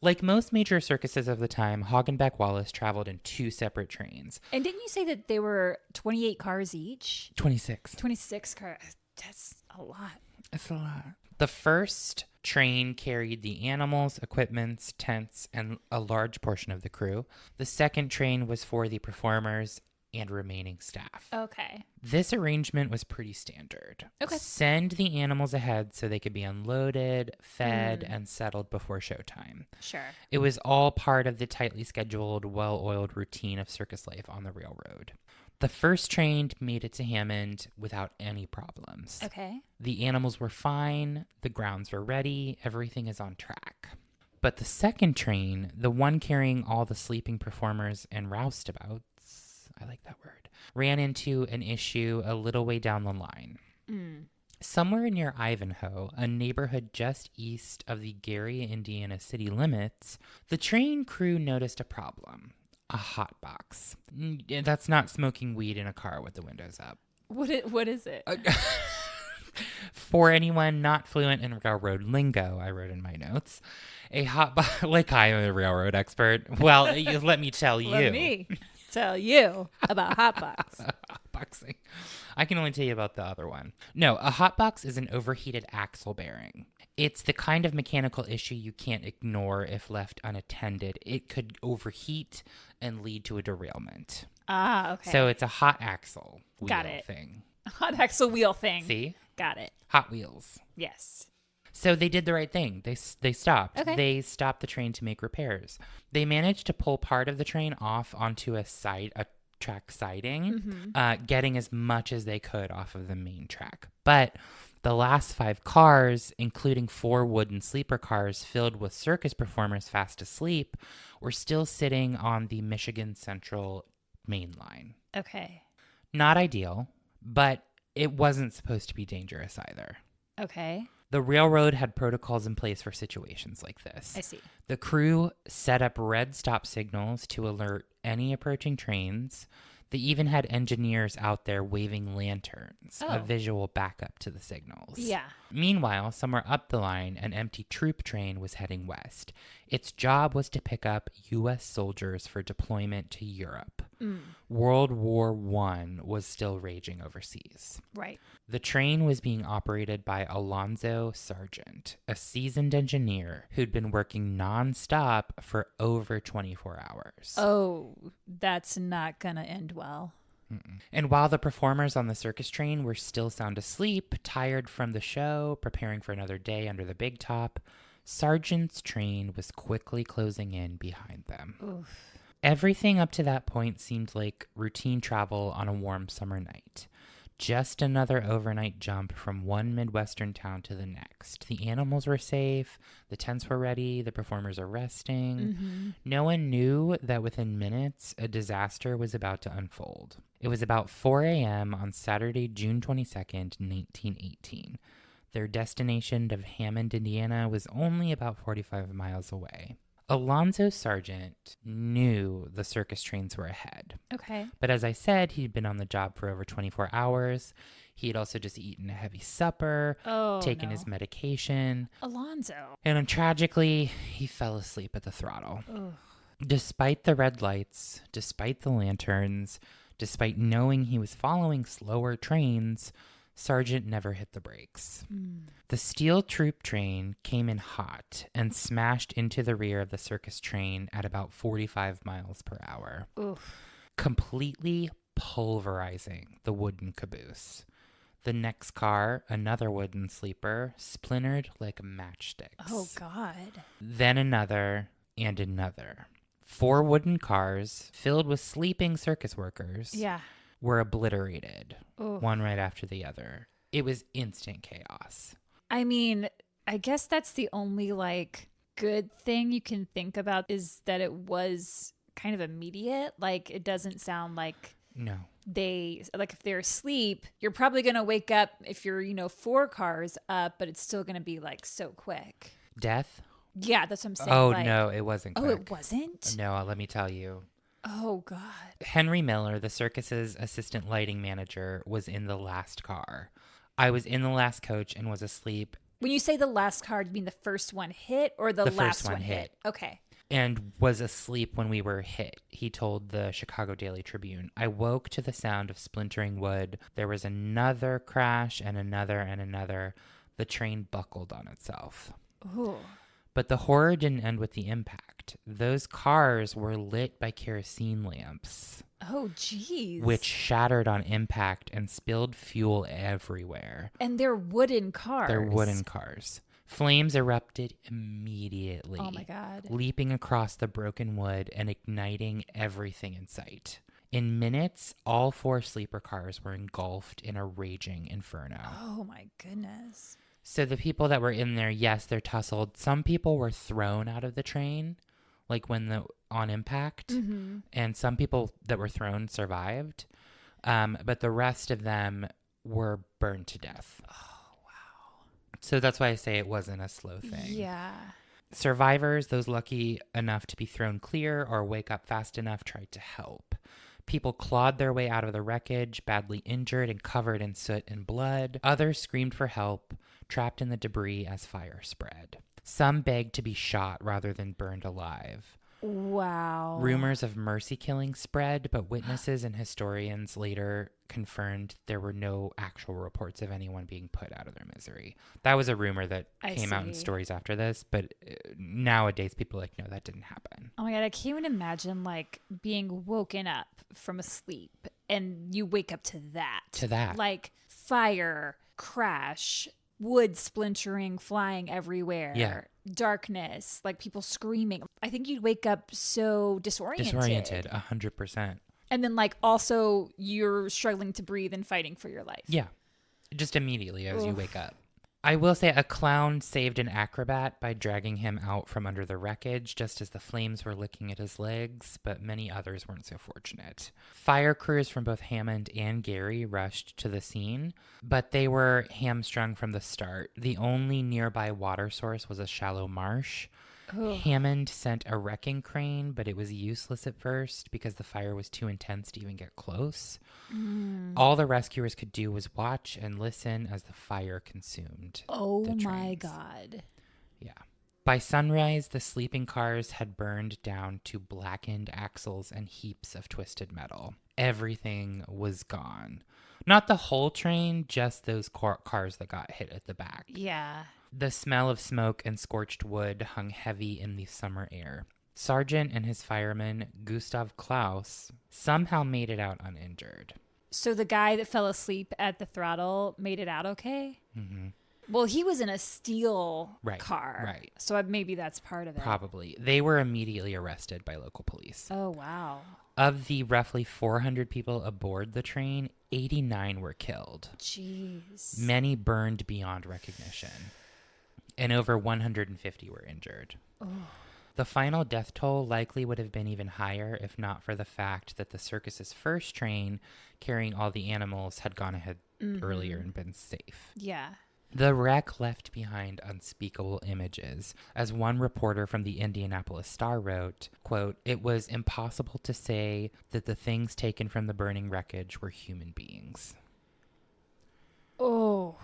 Like most major circuses of the time, Hagenbeck-Wallace traveled in 2 separate trains.
And didn't you say that they were 28 cars each?
26.
26 cars. That's a lot.
That's a lot. The first train carried the animals, equipments, tents, and a large portion of the crew. The second train was for the performers and remaining staff.
Okay.
This arrangement was pretty standard.
Okay.
Send the animals ahead so they could be unloaded, fed, and settled before showtime.
Sure.
It was all part of the tightly scheduled, well-oiled routine of circus life on the railroad. The first train made it to Hammond without any problems.
Okay.
The animals were fine, the grounds were ready, everything is on track. But the second train, the one carrying all the sleeping performers and roustabouts, I like that word, ran into an issue a little way down the line. Somewhere near Ivanhoe, a neighborhood just east of the Gary, Indiana city limits, the train crew noticed a problem. A hot box. That's not smoking weed in a car with the windows up.
What is it?
For anyone not fluent in railroad lingo, I wrote in my notes, a hot box, like I am a railroad expert. Well, let me tell you.
Let me tell you about hotbox.
Hotboxing. I can only tell you about the other one. No, a hotbox is an overheated axle bearing. It's the kind of mechanical issue you can't ignore if left unattended. It could overheat and lead to a derailment.
Ah, okay.
So it's a hot axle wheel
Got it.
thing.
Hot axle wheel thing.
See?
Got it.
Hot Wheels.
Yes.
So they did the right thing. They stopped.
Okay.
They stopped the train to make repairs. They managed to pull part of the train off onto a track siding, getting as much as they could off of the main track. But the last 5 cars, including 4 wooden sleeper cars filled with circus performers fast asleep, were still sitting on the Michigan Central main line.
Okay.
Not ideal, but it wasn't supposed to be dangerous either.
Okay.
The railroad had protocols in place for situations like this.
I see.
The crew set up red stop signals to alert any approaching trains. They even had engineers out there waving lanterns, a visual backup to the signals.
Yeah.
Meanwhile, somewhere up the line, an empty troop train was heading west. Its job was to pick up U.S. soldiers for deployment to Europe. World War I was still raging overseas.
Right.
The train was being operated by Alonzo Sargent, a seasoned engineer who'd been working nonstop for over 24 hours.
Oh, that's not going to end well.
And while the performers on the circus train were still sound asleep, tired from the show, preparing for another day under the big top, Sargent's train was quickly closing in behind them.
Oof.
Everything up to that point seemed like routine travel on a warm summer night. Just another overnight jump from one Midwestern town to the next. The animals were safe, the tents were ready, the performers are resting. No one knew that within minutes, a disaster was about to unfold. It was about 4 a.m. on Saturday, June 22nd, 1918. Their destination of Hammond, Indiana was only about 45 miles away. Alonzo Sargent knew the circus trains were ahead.
Okay.
But as I said, he'd been on the job for over 24 hours. He'd also just eaten a heavy supper, taken his medication.
Alonzo.
And tragically, he fell asleep at the throttle.
Ugh.
Despite the red lights, despite the lanterns, despite knowing he was following slower trains, Sargent never hit the brakes. The steel troop train came in hot and smashed into the rear of the circus train at about 45 miles per hour, completely pulverizing the wooden caboose. The next car, another wooden sleeper, splintered like matchsticks.
Oh, God.
Then another and another. 4 wooden cars filled with sleeping circus workers were obliterated, one right after the other. It was instant chaos.
I mean, I guess that's the only, good thing you can think about is that it was kind of immediate. It doesn't sound like...
No.
If they're asleep, you're probably going to wake up if you're, 4 cars up, but it's still going to be, so quick.
Death?
Yeah, that's what I'm saying.
Oh, no, it wasn't quick.
Oh, it wasn't?
No, let me tell you.
Oh, God.
Henry Miller, the circus's assistant lighting manager, was in the last car. I was in the last coach and was asleep.
When you say the last car, do you mean the first one hit or the last
first one hit?
Okay.
And was asleep when we were hit, he told the Chicago Daily Tribune. I woke to the sound of splintering wood. There was another crash and another and another. The train buckled on itself.
Ooh.
But the horror didn't end with the impact. Those cars were lit by kerosene lamps.
Oh, geez.
Which shattered on impact and spilled fuel everywhere.
And they're wooden cars.
They're wooden cars. Flames erupted immediately.
Oh, my God.
Leaping across the broken wood and igniting everything in sight. In minutes, all 4 sleeper cars were engulfed in a raging inferno.
Oh, my goodness.
So the people that were in there, yes, they're tussled. Some people were thrown out of the train, on impact. Mm-hmm. And some people that were thrown survived. But the rest of them were burned to death.
Oh, wow.
So that's why I say it wasn't a slow thing.
Yeah.
Survivors, those lucky enough to be thrown clear or wake up fast enough, tried to help. People clawed their way out of the wreckage, badly injured and covered in soot and blood. Others screamed for help, trapped in the debris as fire spread. Some begged to be shot rather than burned alive.
Wow.
Rumors of mercy killing spread, but witnesses and historians later confirmed there were no actual reports of anyone being put out of their misery. That was a rumor that came out in stories after this, but nowadays people are like, no, that didn't happen.
Oh my God, I can't even imagine being woken up from a sleep and you wake up to that.
To that.
Fire, crash, wood splintering, flying everywhere.
Yeah.
Darkness, people screaming. I think you'd wake up so disoriented.
100%.
And then also you're struggling to breathe and fighting for your life.
Yeah. Just immediately as you wake up. I will say a clown saved an acrobat by dragging him out from under the wreckage just as the flames were licking at his legs, but many others weren't so fortunate. Fire crews from both Hammond and Gary rushed to the scene, but they were hamstrung from the start. The only nearby water source was a shallow marsh. Ugh. Hammond sent a wrecking crane, but it was useless at first because the fire was too intense to even get close. All the rescuers could do was watch and listen as the fire consumed the trains.
My God.
Yeah. By sunrise, the sleeping cars had burned down to blackened axles and heaps of twisted metal. Everything was gone. Not the whole train, just those cars that got hit at the back.
Yeah.
The smell of smoke and scorched wood hung heavy in the summer air. Sargent and his fireman, Gustav Klaus, somehow made it out uninjured.
So the guy that fell asleep at the throttle made it out okay? Mm-hmm. Well, he was in a steel car. Right. So maybe that's part of it.
Probably. They were immediately arrested by local police.
Oh, wow.
Of the roughly 400 people aboard the train, 89 were killed.
Jeez.
Many burned beyond recognition. And over 150 were injured. Oh. The final death toll likely would have been even higher if not for the fact that the circus's first train carrying all the animals had gone ahead earlier and been safe.
Yeah.
The wreck left behind unspeakable images. As one reporter from the Indianapolis Star wrote, quote, "It was impossible to say that the things taken from the burning wreckage were human beings."
Oh.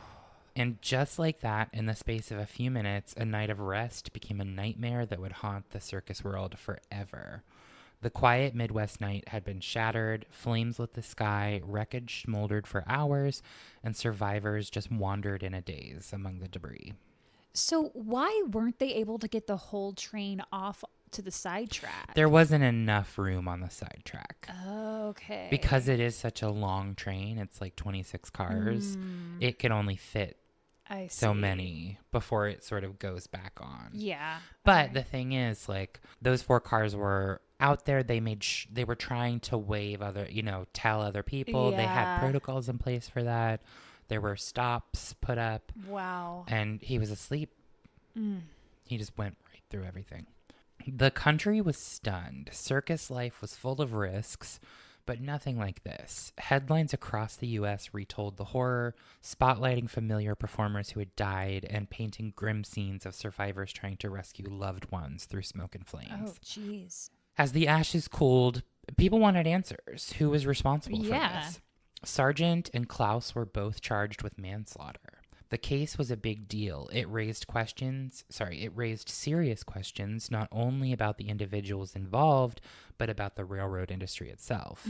And just like that, in the space of a few minutes, a night of rest became a nightmare that would haunt the circus world forever. The quiet Midwest night had been shattered, flames lit the sky, wreckage smoldered for hours, and survivors just wandered in a daze among the debris.
So why weren't they able to get the whole train off to the sidetrack?
There wasn't enough room on the sidetrack.
Okay.
Because it is such a long train, it's like 26 cars, it could only fit
I see.
so many before it sort of goes back on.
Yeah.
But
okay.
the thing is, like, those 4 cars were out there. They made they were trying to wave other, tell other people. They had
Yeah.
protocols in place for that. There were stops put up,
Wow.
and he was asleep. He just went right through everything. The country was stunned. Circus life was full of risks, but nothing like this. Headlines across the U.S. retold the horror, spotlighting familiar performers who had died and painting grim scenes of survivors trying to rescue loved ones through smoke and flames.
Oh, jeez.
As the ashes cooled, people wanted answers. Who was responsible for this? Sargent and Klaus were both charged with manslaughter. The case was a big deal. It raised serious questions, not only about the individuals involved, but about the railroad industry itself.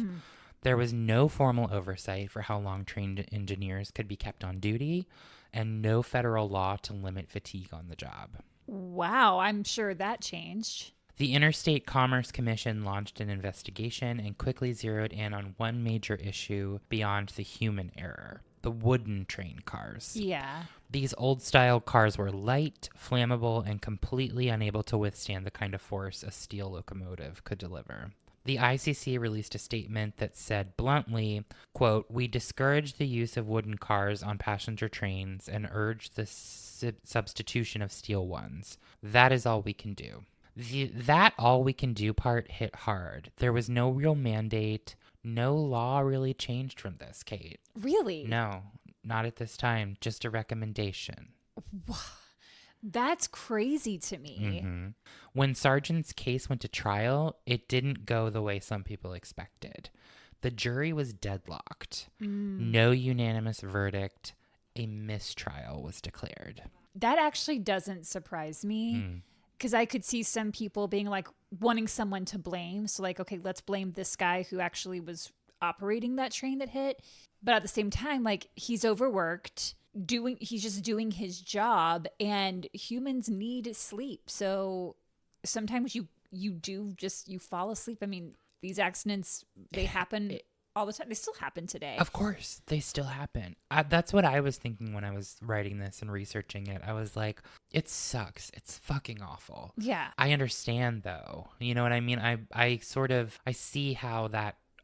There was no formal oversight for how long trained engineers could be kept on duty, and no federal law to limit fatigue on the job.
Wow. I'm sure that changed.
The Interstate Commerce Commission launched an investigation and quickly zeroed in on one major issue beyond the human error: the wooden train cars.
Yeah.
These old-style cars were light, flammable, and completely unable to withstand the kind of force a steel locomotive could deliver. The ICC released a statement that said bluntly, quote, "We discourage the use of wooden cars on passenger trains and urge the substitution of steel ones. That is all we can do." That all we can do part hit hard. There was no real mandate. No law really changed from this, Kate.
Really?
No, not at this time. Just a recommendation.
That's crazy to me.
When Sargent's case went to trial, it didn't go the way some people expected. The jury was deadlocked. No unanimous verdict. A mistrial was declared.
That actually doesn't surprise me. Because I could see some people being like wanting someone to blame. So like, okay, let's blame this guy who actually was operating that train that hit. But at the same time, like, he's overworked, he's just doing his job, and humans need sleep. So sometimes you fall asleep. I mean, these accidents, they happen all the time. They still happen today.
Of course, they still happen. That's what I was thinking when I was writing this and researching it. I was like, it sucks. It's fucking awful.
Yeah.
I understand, though. You know what I mean? I see how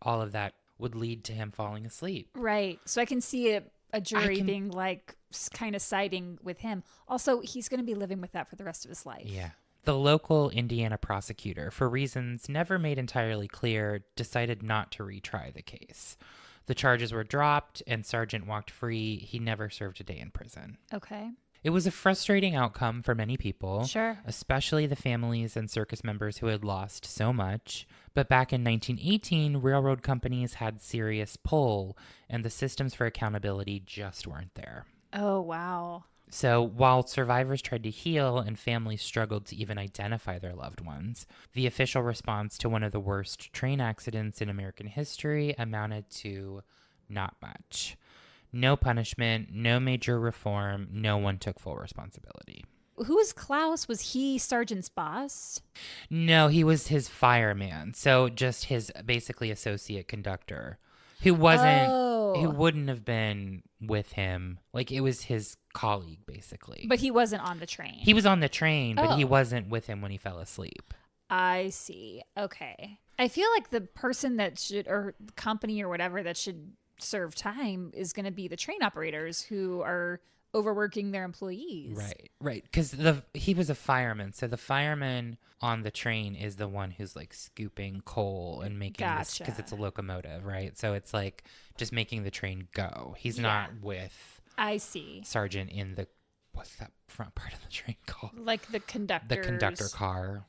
all of that would lead to him falling asleep.
Right. So I can see a jury being like kind of siding with him. Also, he's going to be living with that for the rest of his life.
Yeah. The local Indiana prosecutor, for reasons never made entirely clear, decided not to retry the case. The charges were dropped and Sargent walked free. He never served a day in prison.
Okay.
It was a frustrating outcome for many people,
Sure,
especially the families and circus members who had lost so much. But back in 1918, railroad companies had serious pull, and the systems for accountability just weren't there.
Oh, wow.
So while survivors tried to heal and families struggled to even identify their loved ones, the official response to one of the worst train accidents in American history amounted to not much. No punishment, no major reform, no one took full responsibility.
Who was Klaus? Was he Sargent's boss?
No, he was his fireman. So just his basically associate conductor who wouldn't have been with him. Like, it was his colleague, basically.
But he wasn't on the train.
He was on the train, but he wasn't with him when he fell asleep.
I see. Okay. I feel like the person that should, or company or whatever that should serve time is going to be the train operators who are overworking their employees.
Right. Because he was a fireman. So the fireman on the train is the one who's like scooping coal and making this, because it's a locomotive, right? So it's like just making the train go. He's not with
I see.
sergeant in the, what's that front part of the train called?
Like the conductor.
The conductor car.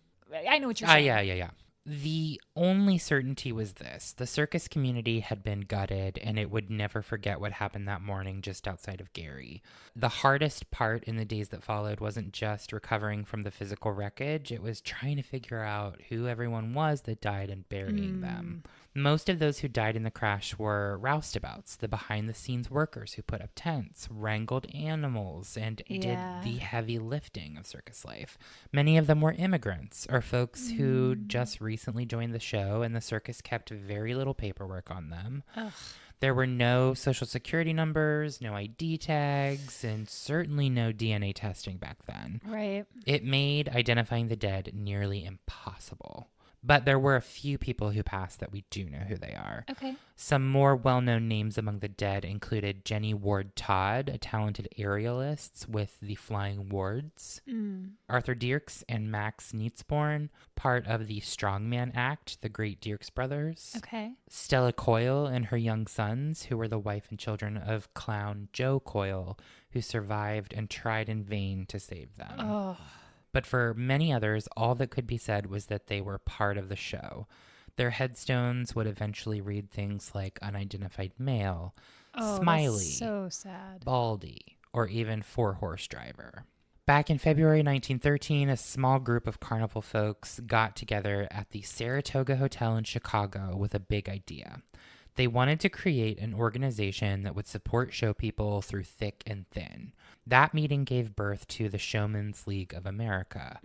I know what you're saying.
Yeah. The only certainty was this. The circus community had been gutted, and it would never forget what happened that morning just outside of Gary. The hardest part in the days that followed wasn't just recovering from the physical wreckage. It was trying to figure out who everyone was that died and burying them. Most of those who died in the crash were roustabouts, the behind-the-scenes workers who put up tents, wrangled animals, and did the heavy lifting of circus life. Many of them were immigrants or folks who just recently joined the show, and the circus kept very little paperwork on them.
Ugh.
There were no social security numbers, no ID tags, and certainly no DNA testing back then.
Right.
It made identifying the dead nearly impossible. But there were a few people who passed that we do know who they are.
Okay.
Some more well-known names among the dead included Jenny Ward Todd, a talented aerialist with the Flying Wards, Arthur Dierks and Max Nietzborn, part of the Strongman Act, the Great Dierks brothers.
Okay.
Stella Coyle and her young sons, who were the wife and children of clown Joe Coyle, who survived and tried in vain to save them.
Oh.
But for many others, all that could be said was that they were part of the show. Their headstones would eventually read things like unidentified male, Smiley,
That's so sad.
Baldy, or even four-horse driver. Back in February 1913, a small group of carnival folks got together at the Saratoga Hotel in Chicago with a big idea. They wanted to create an organization that would support show people through thick and thin. That meeting gave birth to the Showmen's League of America.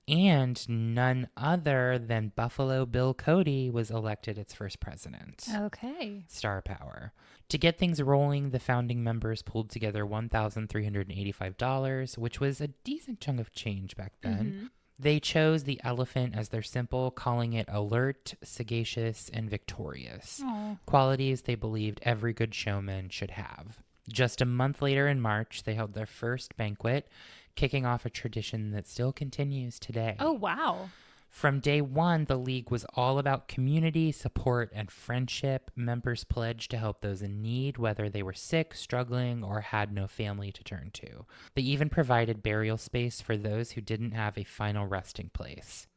And none other than Buffalo Bill Cody was elected its first president.
Okay.
Star power. To get things rolling, the founding members pulled together $1,385, which was a decent chunk of change back then. They chose the elephant as their symbol, calling it alert, sagacious, and victorious.
Aww.
Qualities they believed every good showman should have. Just a month later in March, they held their first banquet, kicking off a tradition that still continues today.
Oh, wow.
From day one, the league was all about community, support, and friendship. Members pledged to help those in need, whether they were sick, struggling, or had no family to turn to. They even provided burial space for those who didn't have a final resting place.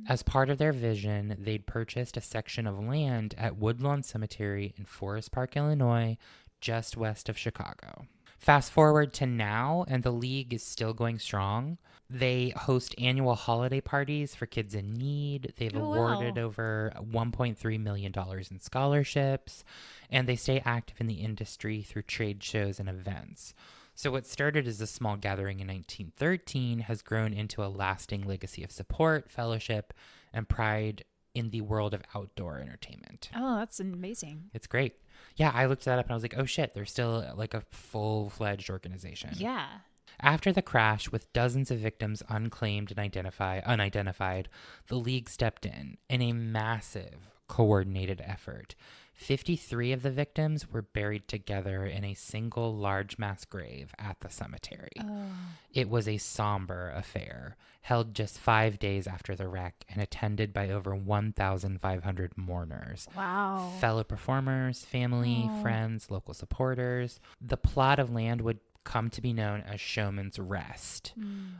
As part of their vision, they'd purchased a section of land at Woodlawn Cemetery in Forest Park, Illinois, just west of Chicago. Fast forward to now, and the league is still going strong. They host annual holiday parties for kids in need. They've awarded over $1.3 million in scholarships, and they stay active in the industry through trade shows and events. So what started as a small gathering in 1913 has grown into a lasting legacy of support, fellowship, and pride in the world of outdoor entertainment.
Oh, that's amazing.
It's great. Yeah, I looked that up and I was like, oh shit, they're still like a full-fledged organization.
Yeah.
After the crash, with dozens of victims unclaimed and unidentified, the league stepped in a massive coordinated effort. 53 of the victims were buried together in a single large mass grave at the cemetery.
Oh.
It was a somber affair, held just 5 days after the wreck and attended by over 1,500 mourners.
Wow.
Fellow performers, family, friends, local supporters. The plot of land would come to be known as Showman's Rest,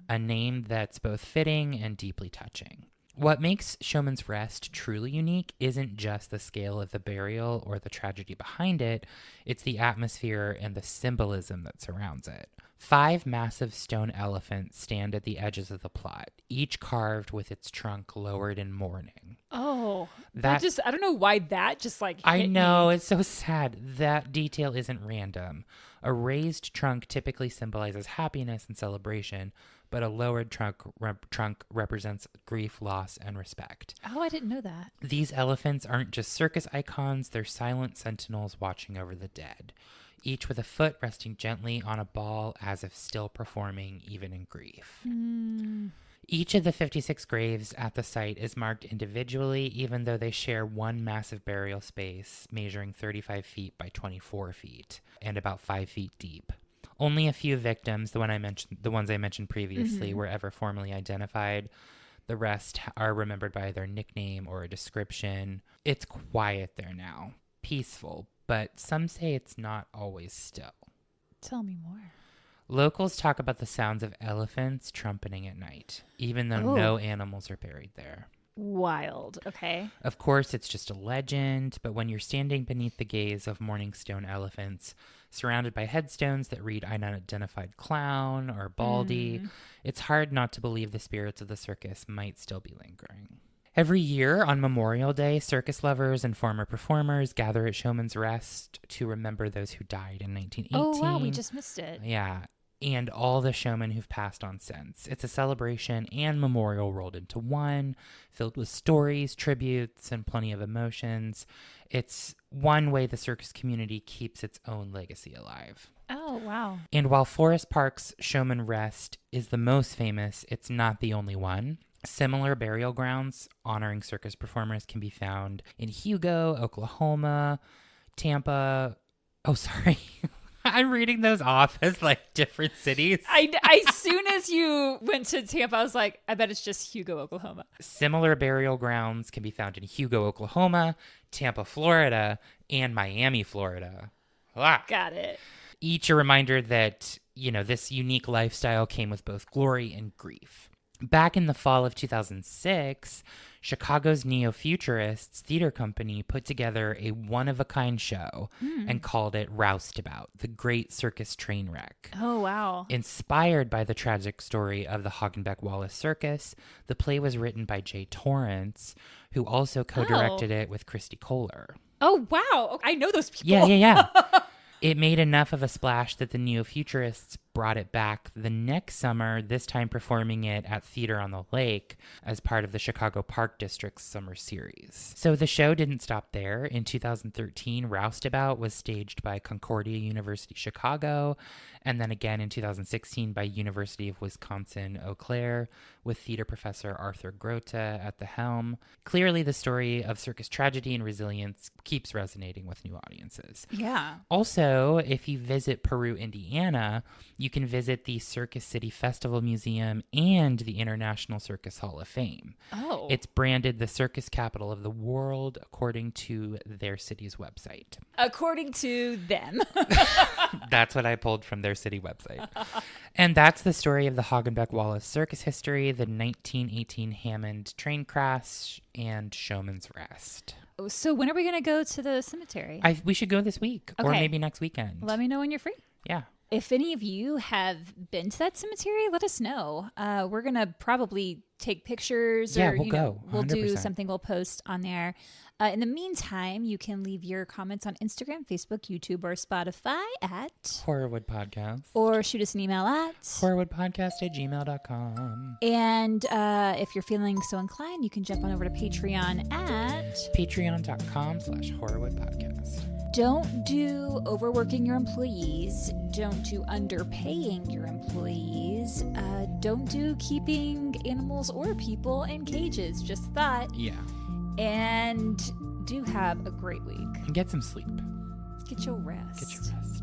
a name that's both fitting and deeply touching. What makes Showman's Rest truly unique isn't just the scale of the burial or the tragedy behind it, it's the atmosphere and the symbolism that surrounds it. 5 massive stone elephants stand at the edges of the plot, each carved with its trunk lowered in mourning.
Oh, I don't know why that just like hit
I know,
me.
it's so sad. That detail isn't random. A raised trunk typically symbolizes happiness and celebration, but a lowered trunk represents grief, loss, and respect.
Oh, I didn't know that.
These elephants aren't just circus icons, they're silent sentinels watching over the dead, each with a foot resting gently on a ball as if still performing even in grief. Each of the 56 graves at the site is marked individually, even though they share one massive burial space measuring 35 feet by 24 feet and about 5 feet deep. Only a few victims, the ones I mentioned previously, were ever formally identified. The rest are remembered by their nickname or a description. It's quiet there now, peaceful, but some say it's not always still.
Tell me more.
Locals talk about the sounds of elephants trumpeting at night, even though no animals are buried there.
Wild. Okay.
Of course, it's just a legend, but when you're standing beneath the gaze of mourning stone elephants, surrounded by headstones that read unidentified clown or baldy, it's hard not to believe the spirits of the circus might still be lingering. Every year on Memorial Day, circus lovers and former performers gather at Showmen's Rest to remember those who died in 1918.
Oh, wow. We just missed it.
Yeah. And all the showmen who've passed on since. It's a celebration and memorial rolled into one, filled with stories, tributes, and plenty of emotions. It's one way the circus community keeps its own legacy alive.
Oh, wow.
And while Forest Park's Showmen Rest is the most famous, it's not the only one. Similar burial grounds honoring circus performers can be found in Hugo, Oklahoma, Tampa. Oh, sorry. I'm reading those off as like different cities.
As soon as you went to Tampa, I was like, I bet it's just Hugo, Oklahoma.
Similar burial grounds can be found in Hugo, Oklahoma, Tampa, Florida, and Miami, Florida.
Got it.
Each a reminder that, this unique lifestyle came with both glory and grief. Back in the fall of 2006, Chicago's Neo-Futurists theater company put together a one-of-a-kind show and called it Roustabout, the Great Circus Train Wreck.
Oh, wow.
Inspired by the tragic story of the Hagenbeck-Wallace Circus, the play was written by Jay Torrance, who also co-directed it with Christy Kohler.
Oh, wow. I know those people.
Yeah. It made enough of a splash that the Neo-Futurists brought it back the next summer, this time performing it at Theater on the Lake as part of the Chicago Park District's summer series. So the show didn't stop there. In 2013, Roustabout was staged by Concordia University Chicago, and then again in 2016 by University of Wisconsin-Eau Claire, with theater professor Arthur Grote at the helm. Clearly, the story of circus tragedy and resilience keeps resonating with new audiences.
Yeah.
Also, if you visit Peru, Indiana, you can visit the Circus City Festival Museum and the International Circus Hall of Fame.
Oh.
It's branded the circus capital of the world according to their city's website.
According to them.
That's what I pulled from their city website. And that's the story of the Hagenbeck-Wallace Circus history, the 1918 Hammond train crash, and Showmen's Rest.
So when are we going to go to the cemetery?
We should go this week or maybe next weekend.
Let me know when you're free.
Yeah.
If any of you have been to that cemetery, let us know. We're going to probably take pictures.
Yeah,
or,
we'll go. 100%.
We'll do something we'll post on there. In the meantime, you can leave your comments on Instagram, Facebook, YouTube, or Spotify at
Horrorwood Podcast.
Or shoot us an email at
horrorwoodpodcast@gmail.com.
And if you're feeling so inclined, you can jump on over to Patreon at
patreon.com/horrorwoodpodcast.
Don't do overworking your employees. Don't do underpaying your employees. Don't do keeping animals or people in cages. Just a thought.
Yeah.
And do have a great week.
And get some sleep.
Get your rest.
Get your rest.